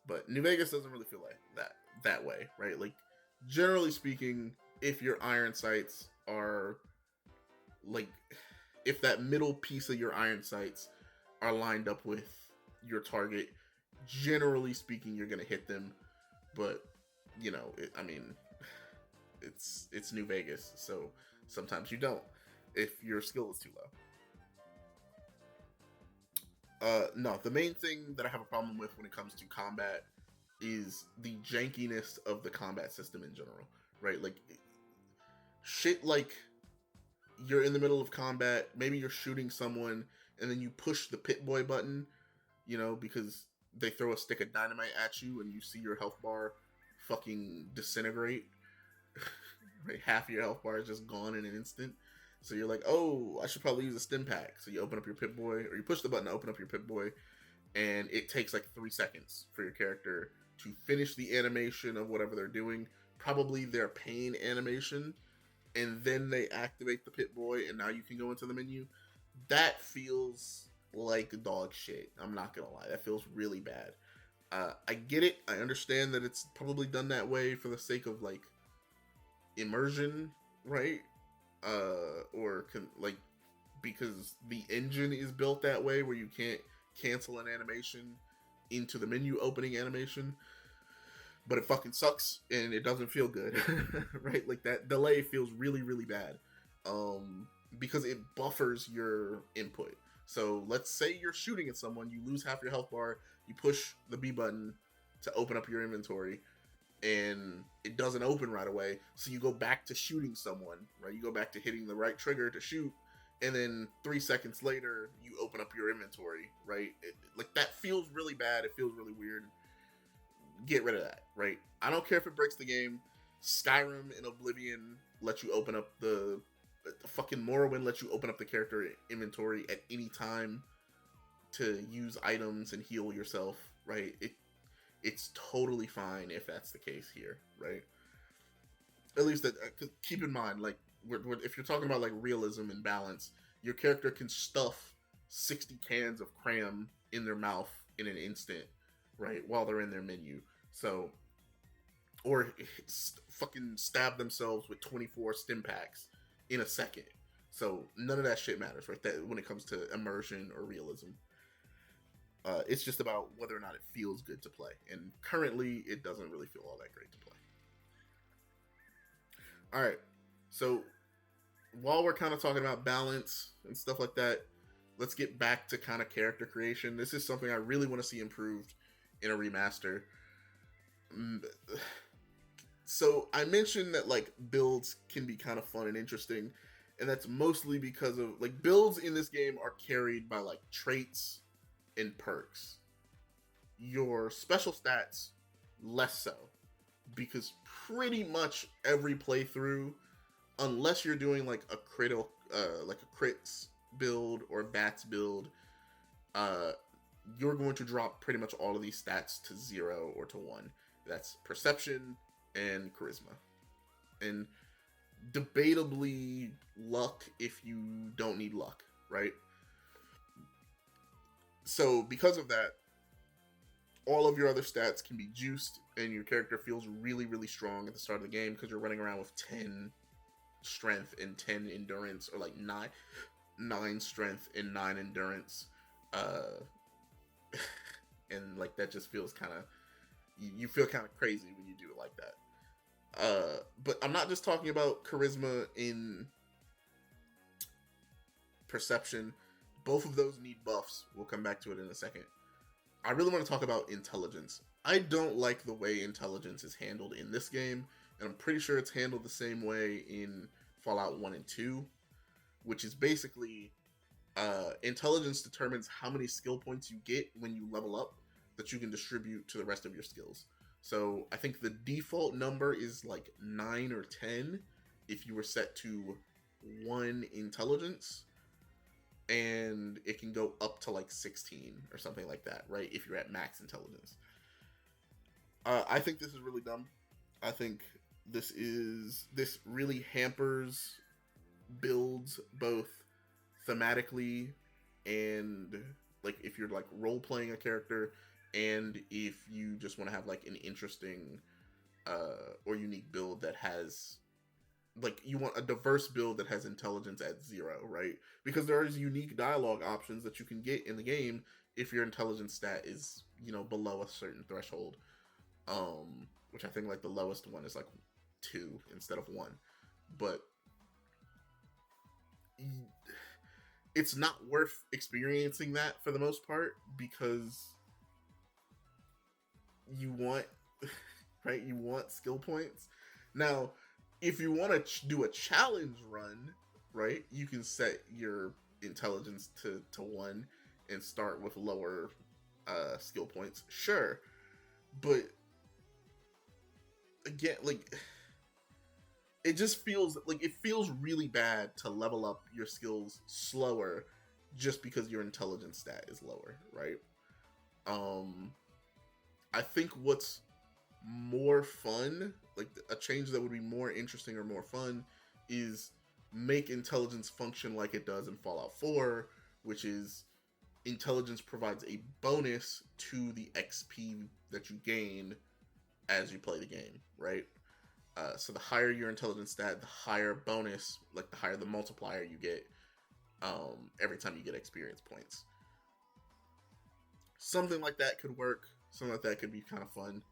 But New Vegas doesn't really feel like that way, right? Like generally speaking, if your iron sights are like if that middle piece of your iron sights are lined up with your target, generally speaking, you're gonna hit them. But you know, I mean, it's New Vegas, so sometimes you don't if your skill is too low. No, the main thing that I have a problem with when it comes to combat is the jankiness of the combat system in general, right? Like shit like you're in the middle of combat, maybe you're shooting someone, and then you push the pit boy button, you know, because they throw a stick of dynamite at you and you see your health bar fucking disintegrate. Right, half your health bar is just gone in an instant. So you're like, oh, I should probably use a stim pack. So you open up your Pip Boy, or you push the button to open up your Pip Boy, and it takes like 3 seconds for your character to finish the animation of whatever they're doing, probably their pain animation, and then they activate the Pip Boy, and now you can go into the menu. That feels like dog shit. I'm not gonna lie, that feels really bad. I get it. I understand that it's probably done that way for the sake of like immersion, right? Like because the engine is built that way where you can't cancel an animation into the menu opening animation, but it fucking sucks and it doesn't feel good. Right, like that delay feels really really bad, because it buffers your input. So let's say you're shooting at someone, you lose half your health bar, you push the B button to open up your inventory, and it doesn't open right away. So you go back to shooting someone, right? You go back to hitting the right trigger to shoot, and then 3 seconds later, you open up your inventory, right? Like that feels really bad. It feels really weird. Get rid of that, right? I don't care if it breaks the game. Skyrim and Oblivion let you open up the fucking Morrowind lets you open up the character inventory at any time to use items and heal yourself, right? It's totally fine if that's the case here, right? At least that, keep in mind, like, if you're talking about like realism and balance, your character can stuff 60 cans of cram in their mouth in an instant, right, while they're in their menu. So, or fucking stab themselves with 24 stim packs in a second. So none of that shit matters, right? That when it comes to immersion or realism. It's just about whether or not it feels good to play. And currently, it doesn't really feel all that great to play. All right. So while we're kind of talking about balance and stuff like that, let's get back to kind of character creation. This is something I really want to see improved in a remaster. So I mentioned that like builds can be kind of fun and interesting, and that's mostly because of like builds in this game are carried by like traits and perks. Your special stats, less so, because pretty much every playthrough, unless you're doing like a like a crits build or bats build, uh, you're going to drop pretty much all of these stats to 0 or to 1. That's perception and charisma, and debatably luck if you don't need luck, right? So because of that, all of your other stats can be juiced, and your character feels really, really strong at the start of the game because you're running around with 10 strength and 10 endurance, or like nine strength and 9 endurance. And like that just feels kind of, you feel kind of crazy when you do it like that. But I'm not just talking about charisma in perception. Both of those need buffs. We'll come back to it in a second. I really want to talk about intelligence. I don't like the way intelligence is handled in this game and I'm pretty sure it's handled the same way in Fallout 1 and 2, which is basically intelligence determines how many skill points you get when you level up that you can distribute to the rest of your skills. So I think the default number is like 9 or 10 if you were set to 1 intelligence, and it can go up to like 16 or something like that, right? If you're at max intelligence. I think this is really dumb. I think this really hampers builds both thematically and like if you're like role playing a character, and if you just want to have like an interesting or unique build that has like you want a diverse build that has intelligence at 0, right? Because there is unique dialogue options that you can get in the game if your intelligence stat is, below a certain threshold. Which I think like the lowest one is like 2 instead of 1. But it's not worth experiencing that for the most part, because you want right, you want skill points. Now if you want to do a challenge run, right, you can set your intelligence to 1 and start with lower skill points, sure. But again, like, it just feels like it feels really bad to level up your skills slower just because your intelligence stat is lower, right? I think what's more fun, like a change that would be more interesting or more fun, is make intelligence function like it does in Fallout 4, which is intelligence provides a bonus to the XP that you gain as you play the game, right? So the higher your intelligence stat, the higher bonus, like the higher the multiplier you get every time you get experience points. Something like that could work. Something like that could be kind of fun.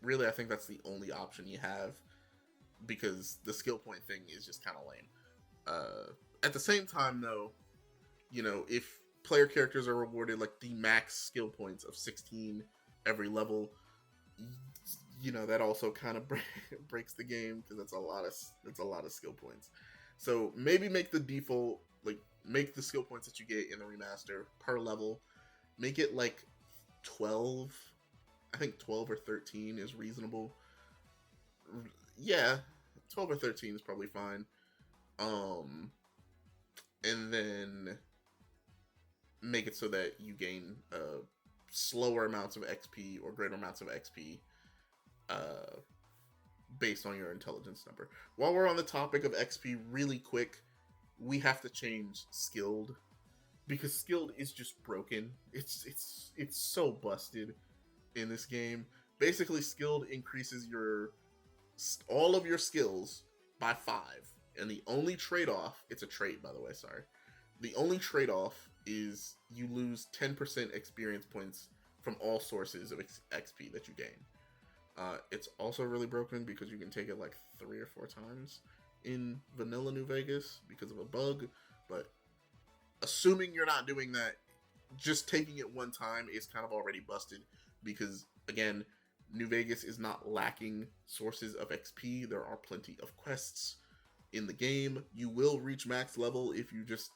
Really, I think that's the only option you have, because the skill point thing is just kind of lame. At the same time, though, if player characters are rewarded like the max skill points of 16 every level, that also kind of breaks the game, because that's a lot of skill points. So maybe make the default, like make the skill points that you get in the remaster per level, make it like 12. I think 12 or 13 is reasonable. Yeah, 12 or 13 is probably fine. And then make it so that you gain slower amounts of XP or greater amounts of XP based on your intelligence number. While we're on the topic of XP, really quick, we have to change skilled, because skilled is just broken. It's so busted in this game. Basically, skilled increases all of your skills by 5, and the only trade-off, it's a trait by the way, sorry. The only trade-off is you lose 10% experience points from all sources of XP that you gain. It's also really broken because you can take it like 3 or 4 times in vanilla New Vegas because of a bug, but assuming you're not doing that, just taking it one time is kind of already busted, because again, New Vegas is not lacking sources of XP. There are plenty of quests in the game. You will reach max level if you just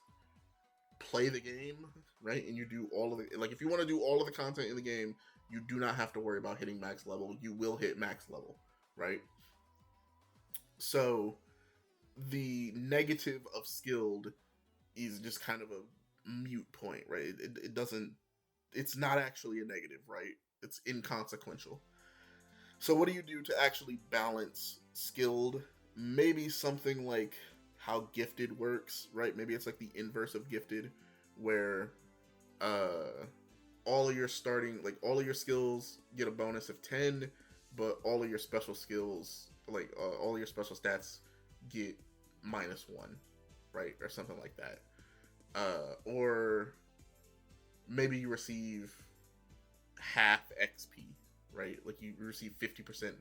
play the game, right? And you do all of the, like, if you want to do all of the content in the game, you do not have to worry about hitting max level. You will hit max level, right? So the negative of skilled is just kind of a mute point, right? It doesn't, it's not actually a negative, right? It's inconsequential. So what do you do to actually balance skilled? Maybe something like how gifted works, right? Maybe it's like the inverse of gifted, where all of your skills get a bonus of 10, but all of your special skills, like all of your special stats, get -1, right? Or something like that. Or maybe you receive half XP, right? Like you receive 50%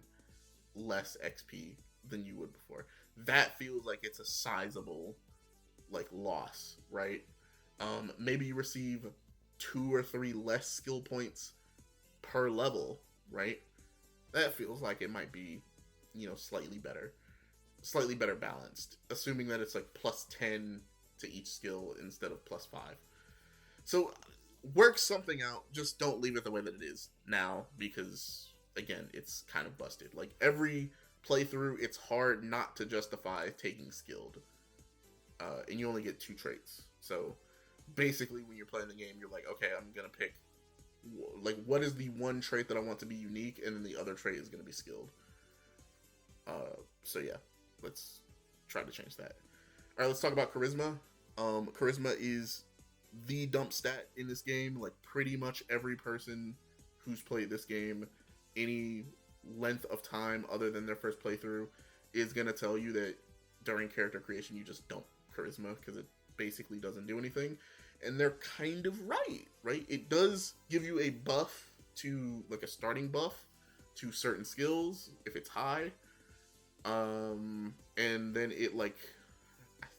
less XP than you would before. That feels like it's a sizable like loss, right? Maybe you receive 2 or 3 less skill points per level, right? That feels like it might be, slightly better balanced, assuming that it's like plus 10 to each skill instead of plus 5. So work something out. Just don't leave it the way that it is now, because again, it's kind of busted. Like every playthrough, it's hard not to justify taking skilled, and you only get 2 traits. So basically, when you're playing the game, you're like, okay, I'm gonna pick like what is the one trait that I want to be unique, and then the other trait is gonna be skilled. So yeah, let's try to change that. All right, let's talk about charisma. Charisma is the dump stat in this game. Like pretty much every person who's played this game any length of time other than their first playthrough is gonna tell you that during character creation you just dump charisma because it basically doesn't do anything. And they're kind of right, right? It does give you a buff to like a starting buff to certain skills if it's high. And then it like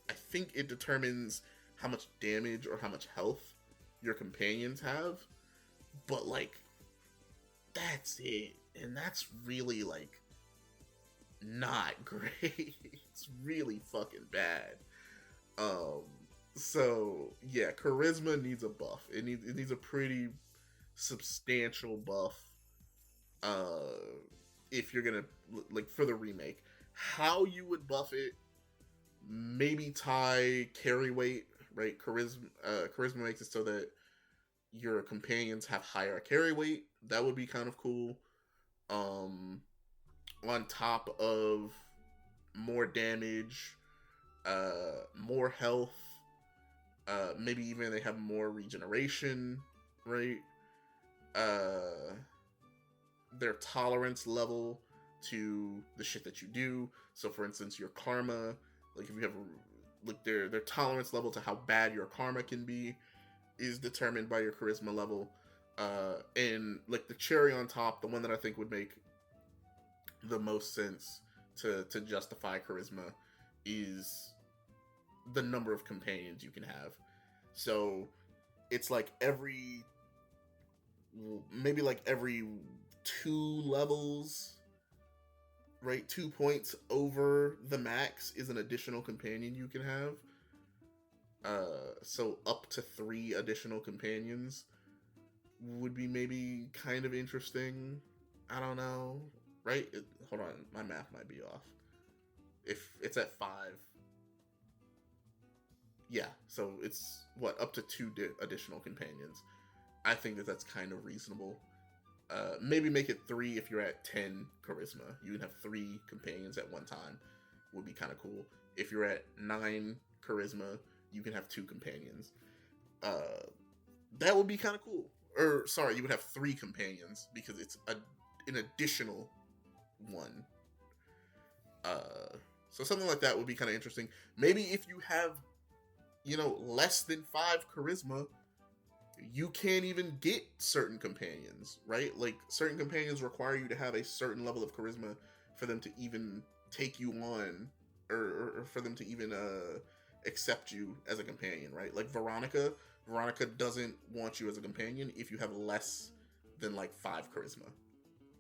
I think it determines how much damage or how much health your companions have, but like that's it, and that's really like not great. It's really fucking bad. Um, so yeah, charisma needs a buff. It needs a pretty substantial buff. Uh, if you're gonna like for the remake, how you would buff it? Maybe tie carry weight, right? Charisma makes it so that your companions have higher carry weight. That would be kind of cool. Um, on top of more damage, more health, maybe even they have more regeneration, right? Uh, their tolerance level to the shit that you do. So, for instance, your karma, like if you have like their tolerance level to how bad your karma can be is determined by your charisma level. And like the cherry on top, the one that I think would make the most sense to justify charisma is the number of companions you can have. So it's like maybe like every 2 levels, right? 2 points over the max is an additional companion you can have. So up to 3 additional companions would be maybe kind of interesting. I don't know, right? Hold on, my math might be off. If it's at 5, yeah. So it's what up to 2 additional companions. I think that that's kind of reasonable. Maybe make it 3 if you're at 10 charisma. You can have 3 companions at one time. Would be kind of cool. If you're at 9 charisma, you can have 2 companions. That would be kind of cool. Or sorry, you would have 3 companions because it's an additional one. So something like that would be kind of interesting. Maybe if you have, less than 5 charisma, you can't even get certain companions, right? Like certain companions require you to have a certain level of charisma for them to even take you on, or for them to even accept you as a companion, right? Like Veronica doesn't want you as a companion if you have less than like 5 charisma,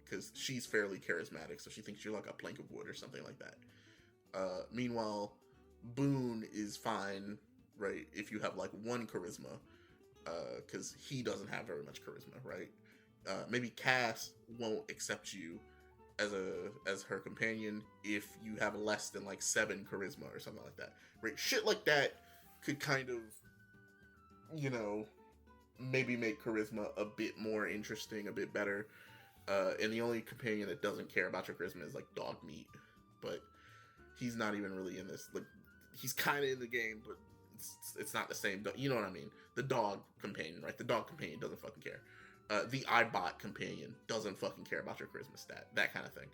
because she's fairly charismatic, so she thinks you're like a plank of wood or something like that. Meanwhile, Boone is fine, right, if you have like 1 charisma, because he doesn't have very much charisma, right? Maybe Cass won't accept you as her companion if you have less than like 7 charisma or something like that, right? Shit like that could kind of, maybe make charisma a bit more interesting, a bit better. And the only companion that doesn't care about your charisma is like Dog Meat, but he's not even really in this. Like, he's kind of in the game, but it's not the same. You know what I mean? The dog companion, right? The dog companion doesn't fucking care. The iBot companion doesn't fucking care about your charisma stat. That kind of thing.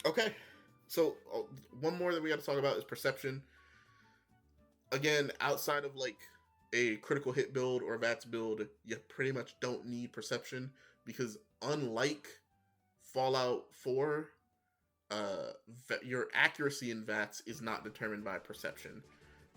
Okay. So one more that we got to talk about is perception. Again, outside of like a critical hit build or VATS build, you pretty much don't need perception, because unlike Fallout 4, your accuracy in VATS is not determined by perception.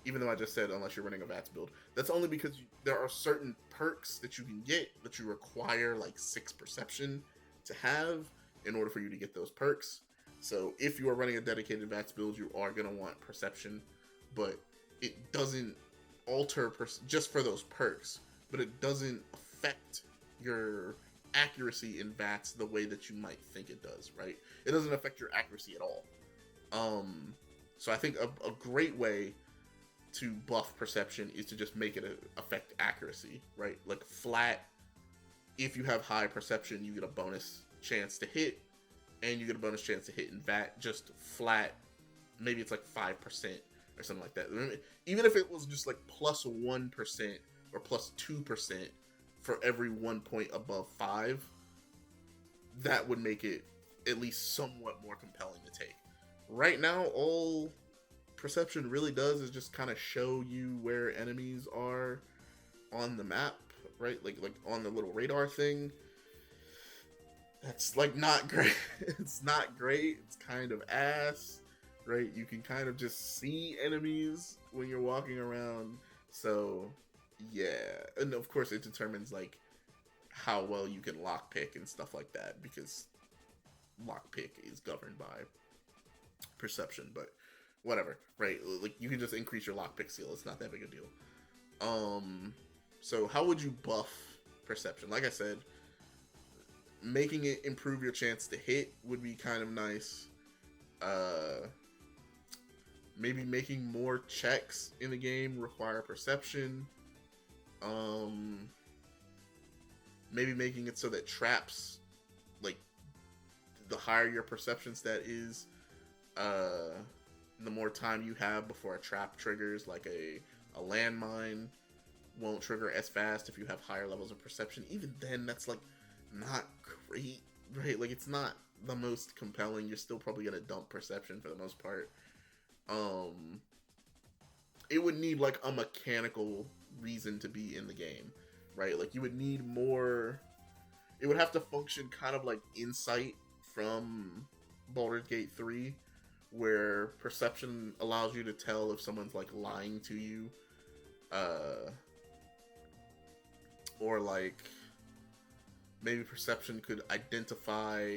even though I just said unless you're running a VATS build. That's only because there are certain perks that you can get that you require like 6 perception to have in order for you to get those perks. So if you are running a dedicated VATS build, you are going to want perception, but it doesn't alter just for those perks, but it doesn't affect your accuracy in VATS the way that you might think it does, right? It doesn't affect your accuracy at all. So I think a great way to buff perception is to just make it affect accuracy, right? Like flat, if you have high perception, you get a bonus chance to hit, and you get a bonus chance to hit in VAT. Just flat, maybe it's like 5% or something like that. Even if it was just like plus 1% or plus 2% for every 1 point above 5, that would make it at least somewhat more compelling to take. Right now, all perception really does is just kind of show you where enemies are on the map, right? Like on the little radar thing. That's like not great. It's not great. It's kind of ass, right? You can kind of just see enemies when you're walking around. So yeah, and of course it determines like how well you can lockpick and stuff like that, because lockpick is governed by perception, but whatever, right? Like you can just increase your lockpick skill. It's not that big a deal. So how would you buff perception? Like I said, making it improve your chance to hit would be kind of nice. Maybe making more checks in the game require perception. Maybe making it so that traps, like the higher your perception stat is, the more time you have before a trap triggers, like a landmine won't trigger as fast if you have higher levels of perception. Even then, that's like not great, right? Like it's not the most compelling. You're still probably gonna dump perception for the most part. It would need like a mechanical reason to be in the game, right? Like you would need more. It would have to function kind of like Insight from Baldur's Gate 3, where perception allows you to tell if someone's like lying to you, or like maybe perception could identify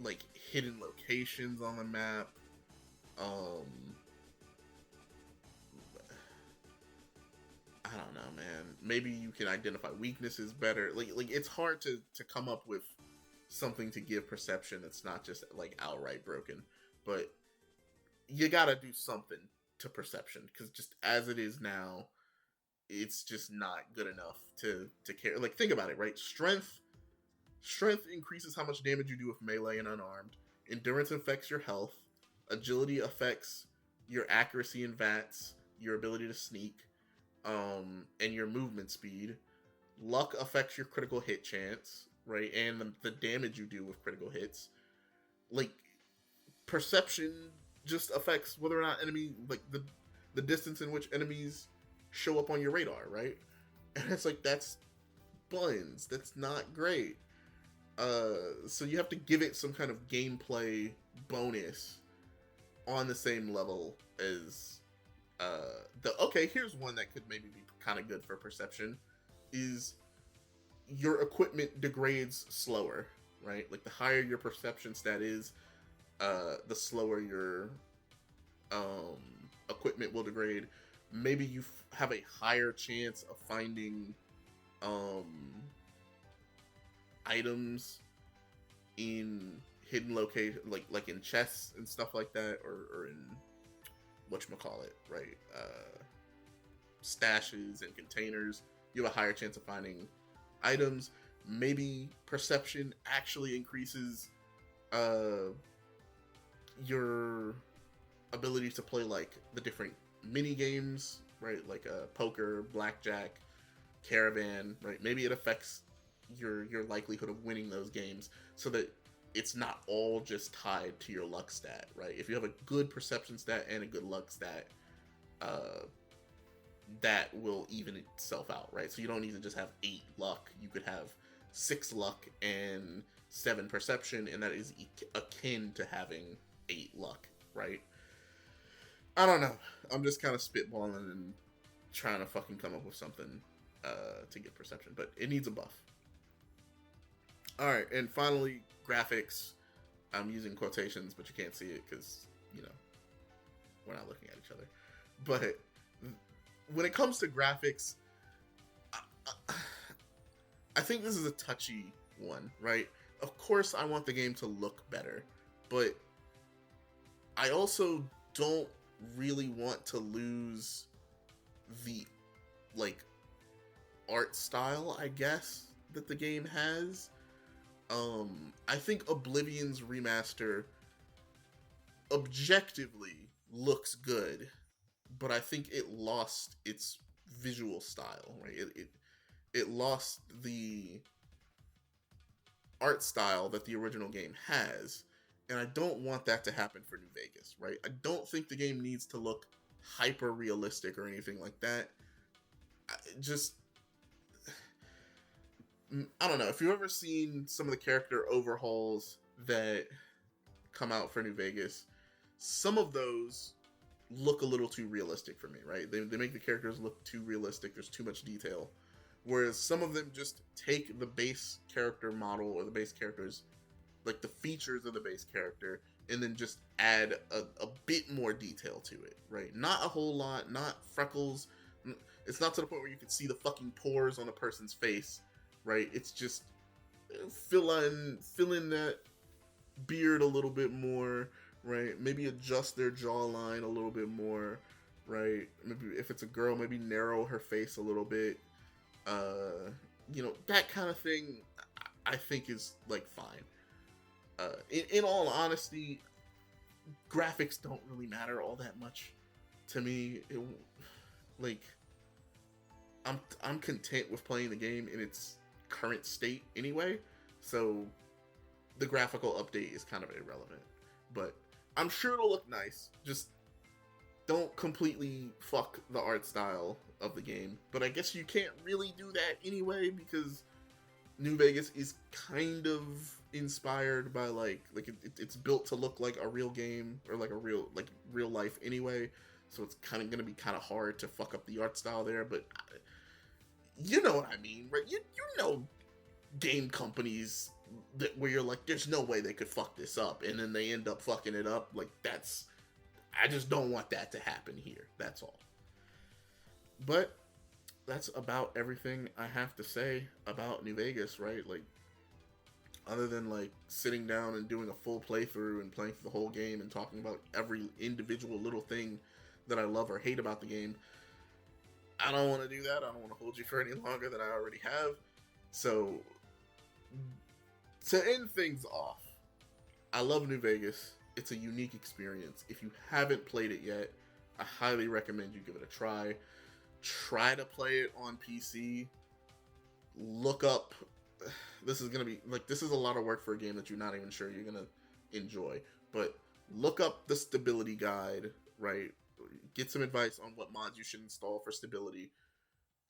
like hidden locations on the map. I don't know, man. Maybe you can identify weaknesses better. Like it's hard to come up with something to give perception that's not just like outright broken, but you gotta do something to perception, because just as it is now, it's just not good enough to care. Like think about it, right? Strength increases how much damage you do with melee and unarmed. Endurance affects your health. Agility affects your accuracy and VATS, your ability to sneak, and your movement speed. Luck affects your critical hit chance, right? And the damage you do with critical hits. Like, perception just affects whether or not enemy, like the distance in which enemies show up on your radar, right? And it's like, that's buns. That's not great. So you have to give it some kind of gameplay bonus on the same level as here's one that could maybe be kind of good for perception, is your equipment degrades slower, right? Like the higher your perception stat is, the slower your equipment will degrade. Maybe you have a higher chance of finding items in hidden location, like in chests and stuff like that, or in whatchamacallit, right? Stashes and containers. You have a higher chance of finding items. Maybe perception actually increases your ability to play like the different mini games, right? Like poker, blackjack, caravan, right? Maybe it affects your likelihood of winning those games, so that it's not all just tied to your luck stat, right? If you have a good perception stat and a good luck stat, that will even itself out, right? So you don't need to just have 8 luck. You could have 6 luck and 7 perception, and that is akin to having 8 luck, right? I don't know. I'm just kind of spitballing and trying to fucking come up with something to get perception, but it needs a buff. All right, and finally, graphics. I'm using quotations, but you can't see it because you know we're not looking at each other. But when it comes to graphics, I, I think this is a touchy one, right? Of course, I want the game to look better, but I also don't really want to lose the like art style, I guess, that the game has. I think Oblivion's remaster objectively looks good, but I think it lost its visual style, right? It lost the art style that the original game has, and I don't want that to happen for New Vegas, right? I don't think the game needs to look hyper realistic or anything like that. Just I don't know if you've ever seen some of the character overhauls that come out for New Vegas. Some of those look a little too realistic for me, right? They make the characters look too realistic. There's too much detail. Whereas some of them just take the base character model or the base characters, like the features of the base character, and then just add a bit more detail to it, right? Not a whole lot, not freckles. It's not to the point where you can see the fucking pores on a person's face, right? It's just fill in that beard a little bit more, right? Maybe adjust their jawline a little bit more, right? Maybe if it's a girl, maybe narrow her face a little bit. That kind of thing I think is like fine. In all honesty, graphics don't really matter all that much to me. Like I'm content with playing the game in its current state anyway. So the graphical update is kind of irrelevant. But I'm sure it'll look nice. Just don't completely fuck the art style of the game. But I guess you can't really do that anyway because New Vegas is kind of inspired by it's built to look like a real game or like a real life anyway. So it's kind of gonna be kind of hard to fuck up the art style there. But you know what I mean, right? You know, game companies where you're like, there's no way they could fuck this up, and then they end up fucking it up. Like I just don't want that to happen here. That's all. But that's about everything I have to say about New Vegas, right? Like, other than like sitting down and doing a full playthrough and playing through the whole game and talking about every individual little thing that I love or hate about the game, I don't want to do that. I don't want to hold you for any longer than I already have. So, to end things off, I love New Vegas. It's a unique experience. If you haven't played it yet, I highly recommend you give it a try. Try to play it on PC. Look up. This is a lot of work for a game that you're not even sure you're gonna enjoy. But look up the stability guide, right? Get some advice on what mods you should install for stability.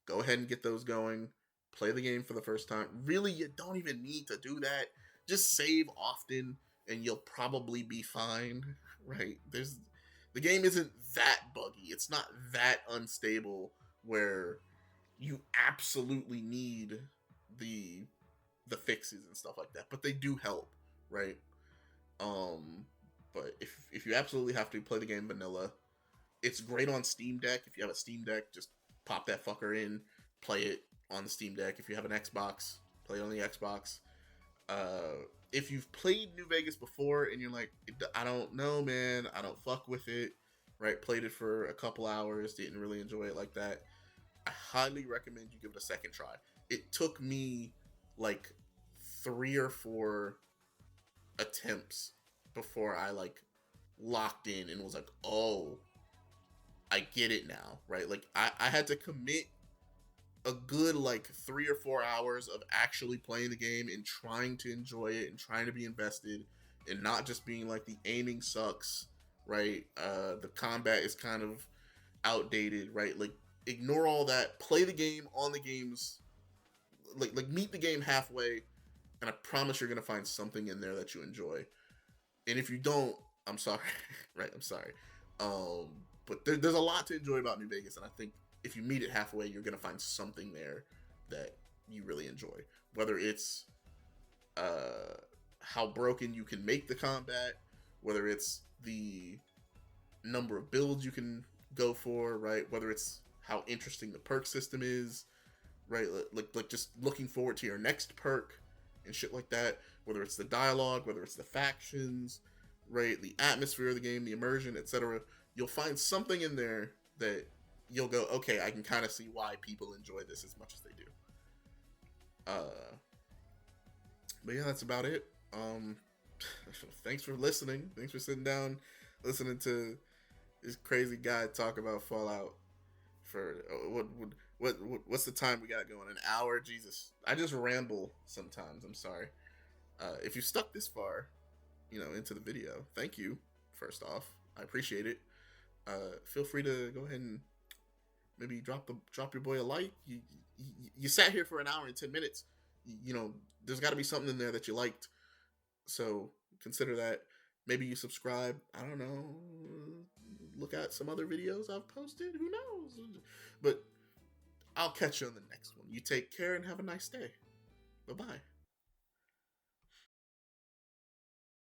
Go ahead and get those going. Play the game for the first time. Really, you don't even need to do that. Just save often, and you'll probably be fine, right? The game isn't that buggy. It's not that unstable where you absolutely need the fixes and stuff like that. But they do help, right? But if you absolutely have to play the game vanilla, it's great on Steam Deck. If you have a Steam Deck, just pop that fucker in, play it on the Steam Deck. If you have an Xbox, play it on the Xbox. If you've played New Vegas before and you're like, I don't know, man, I don't fuck with it, right? Played it for a couple hours, didn't really enjoy it like that. I highly recommend you give it a second try. It took me like 3 or 4 attempts before I like locked in and was like, oh, I get it now, right? Like I had to commit a good like 3 or 4 hours of actually playing the game and trying to enjoy it and trying to be invested and not just being like the aiming sucks, right? The combat is kind of outdated, right? Like ignore all that, play the game on the game's like meet the game halfway, and I promise you're gonna find something in there that you enjoy. And if you don't, I'm sorry, right? I'm sorry. But there's a lot to enjoy about New Vegas, and I think if you meet it halfway, you're gonna find something there that you really enjoy. Whether it's how broken you can make the combat, whether it's the number of builds you can go for, right? Whether it's how interesting the perk system is, right? Like just looking forward to your next perk and shit like that. Whether it's the dialogue, whether it's the factions, right? The atmosphere of the game, the immersion, etc. You'll find something in there that you'll go, okay, I can kind of see why people enjoy this as much as they do. But yeah, that's about it. Thanks for listening. Thanks for sitting down, listening to this crazy guy talk about Fallout for what's the time we got going? An hour? Jesus, I just ramble sometimes. I'm sorry. If you stuck this far, into the video, thank you. First off, I appreciate it. Feel free to go ahead and maybe drop your boy a like. You sat here for an hour and 10 minutes. There's got to be something in there that you liked. So consider that. Maybe you subscribe. I don't know. Look at some other videos I've posted. Who knows? But I'll catch you on the next one. You take care and have a nice day. Bye-bye.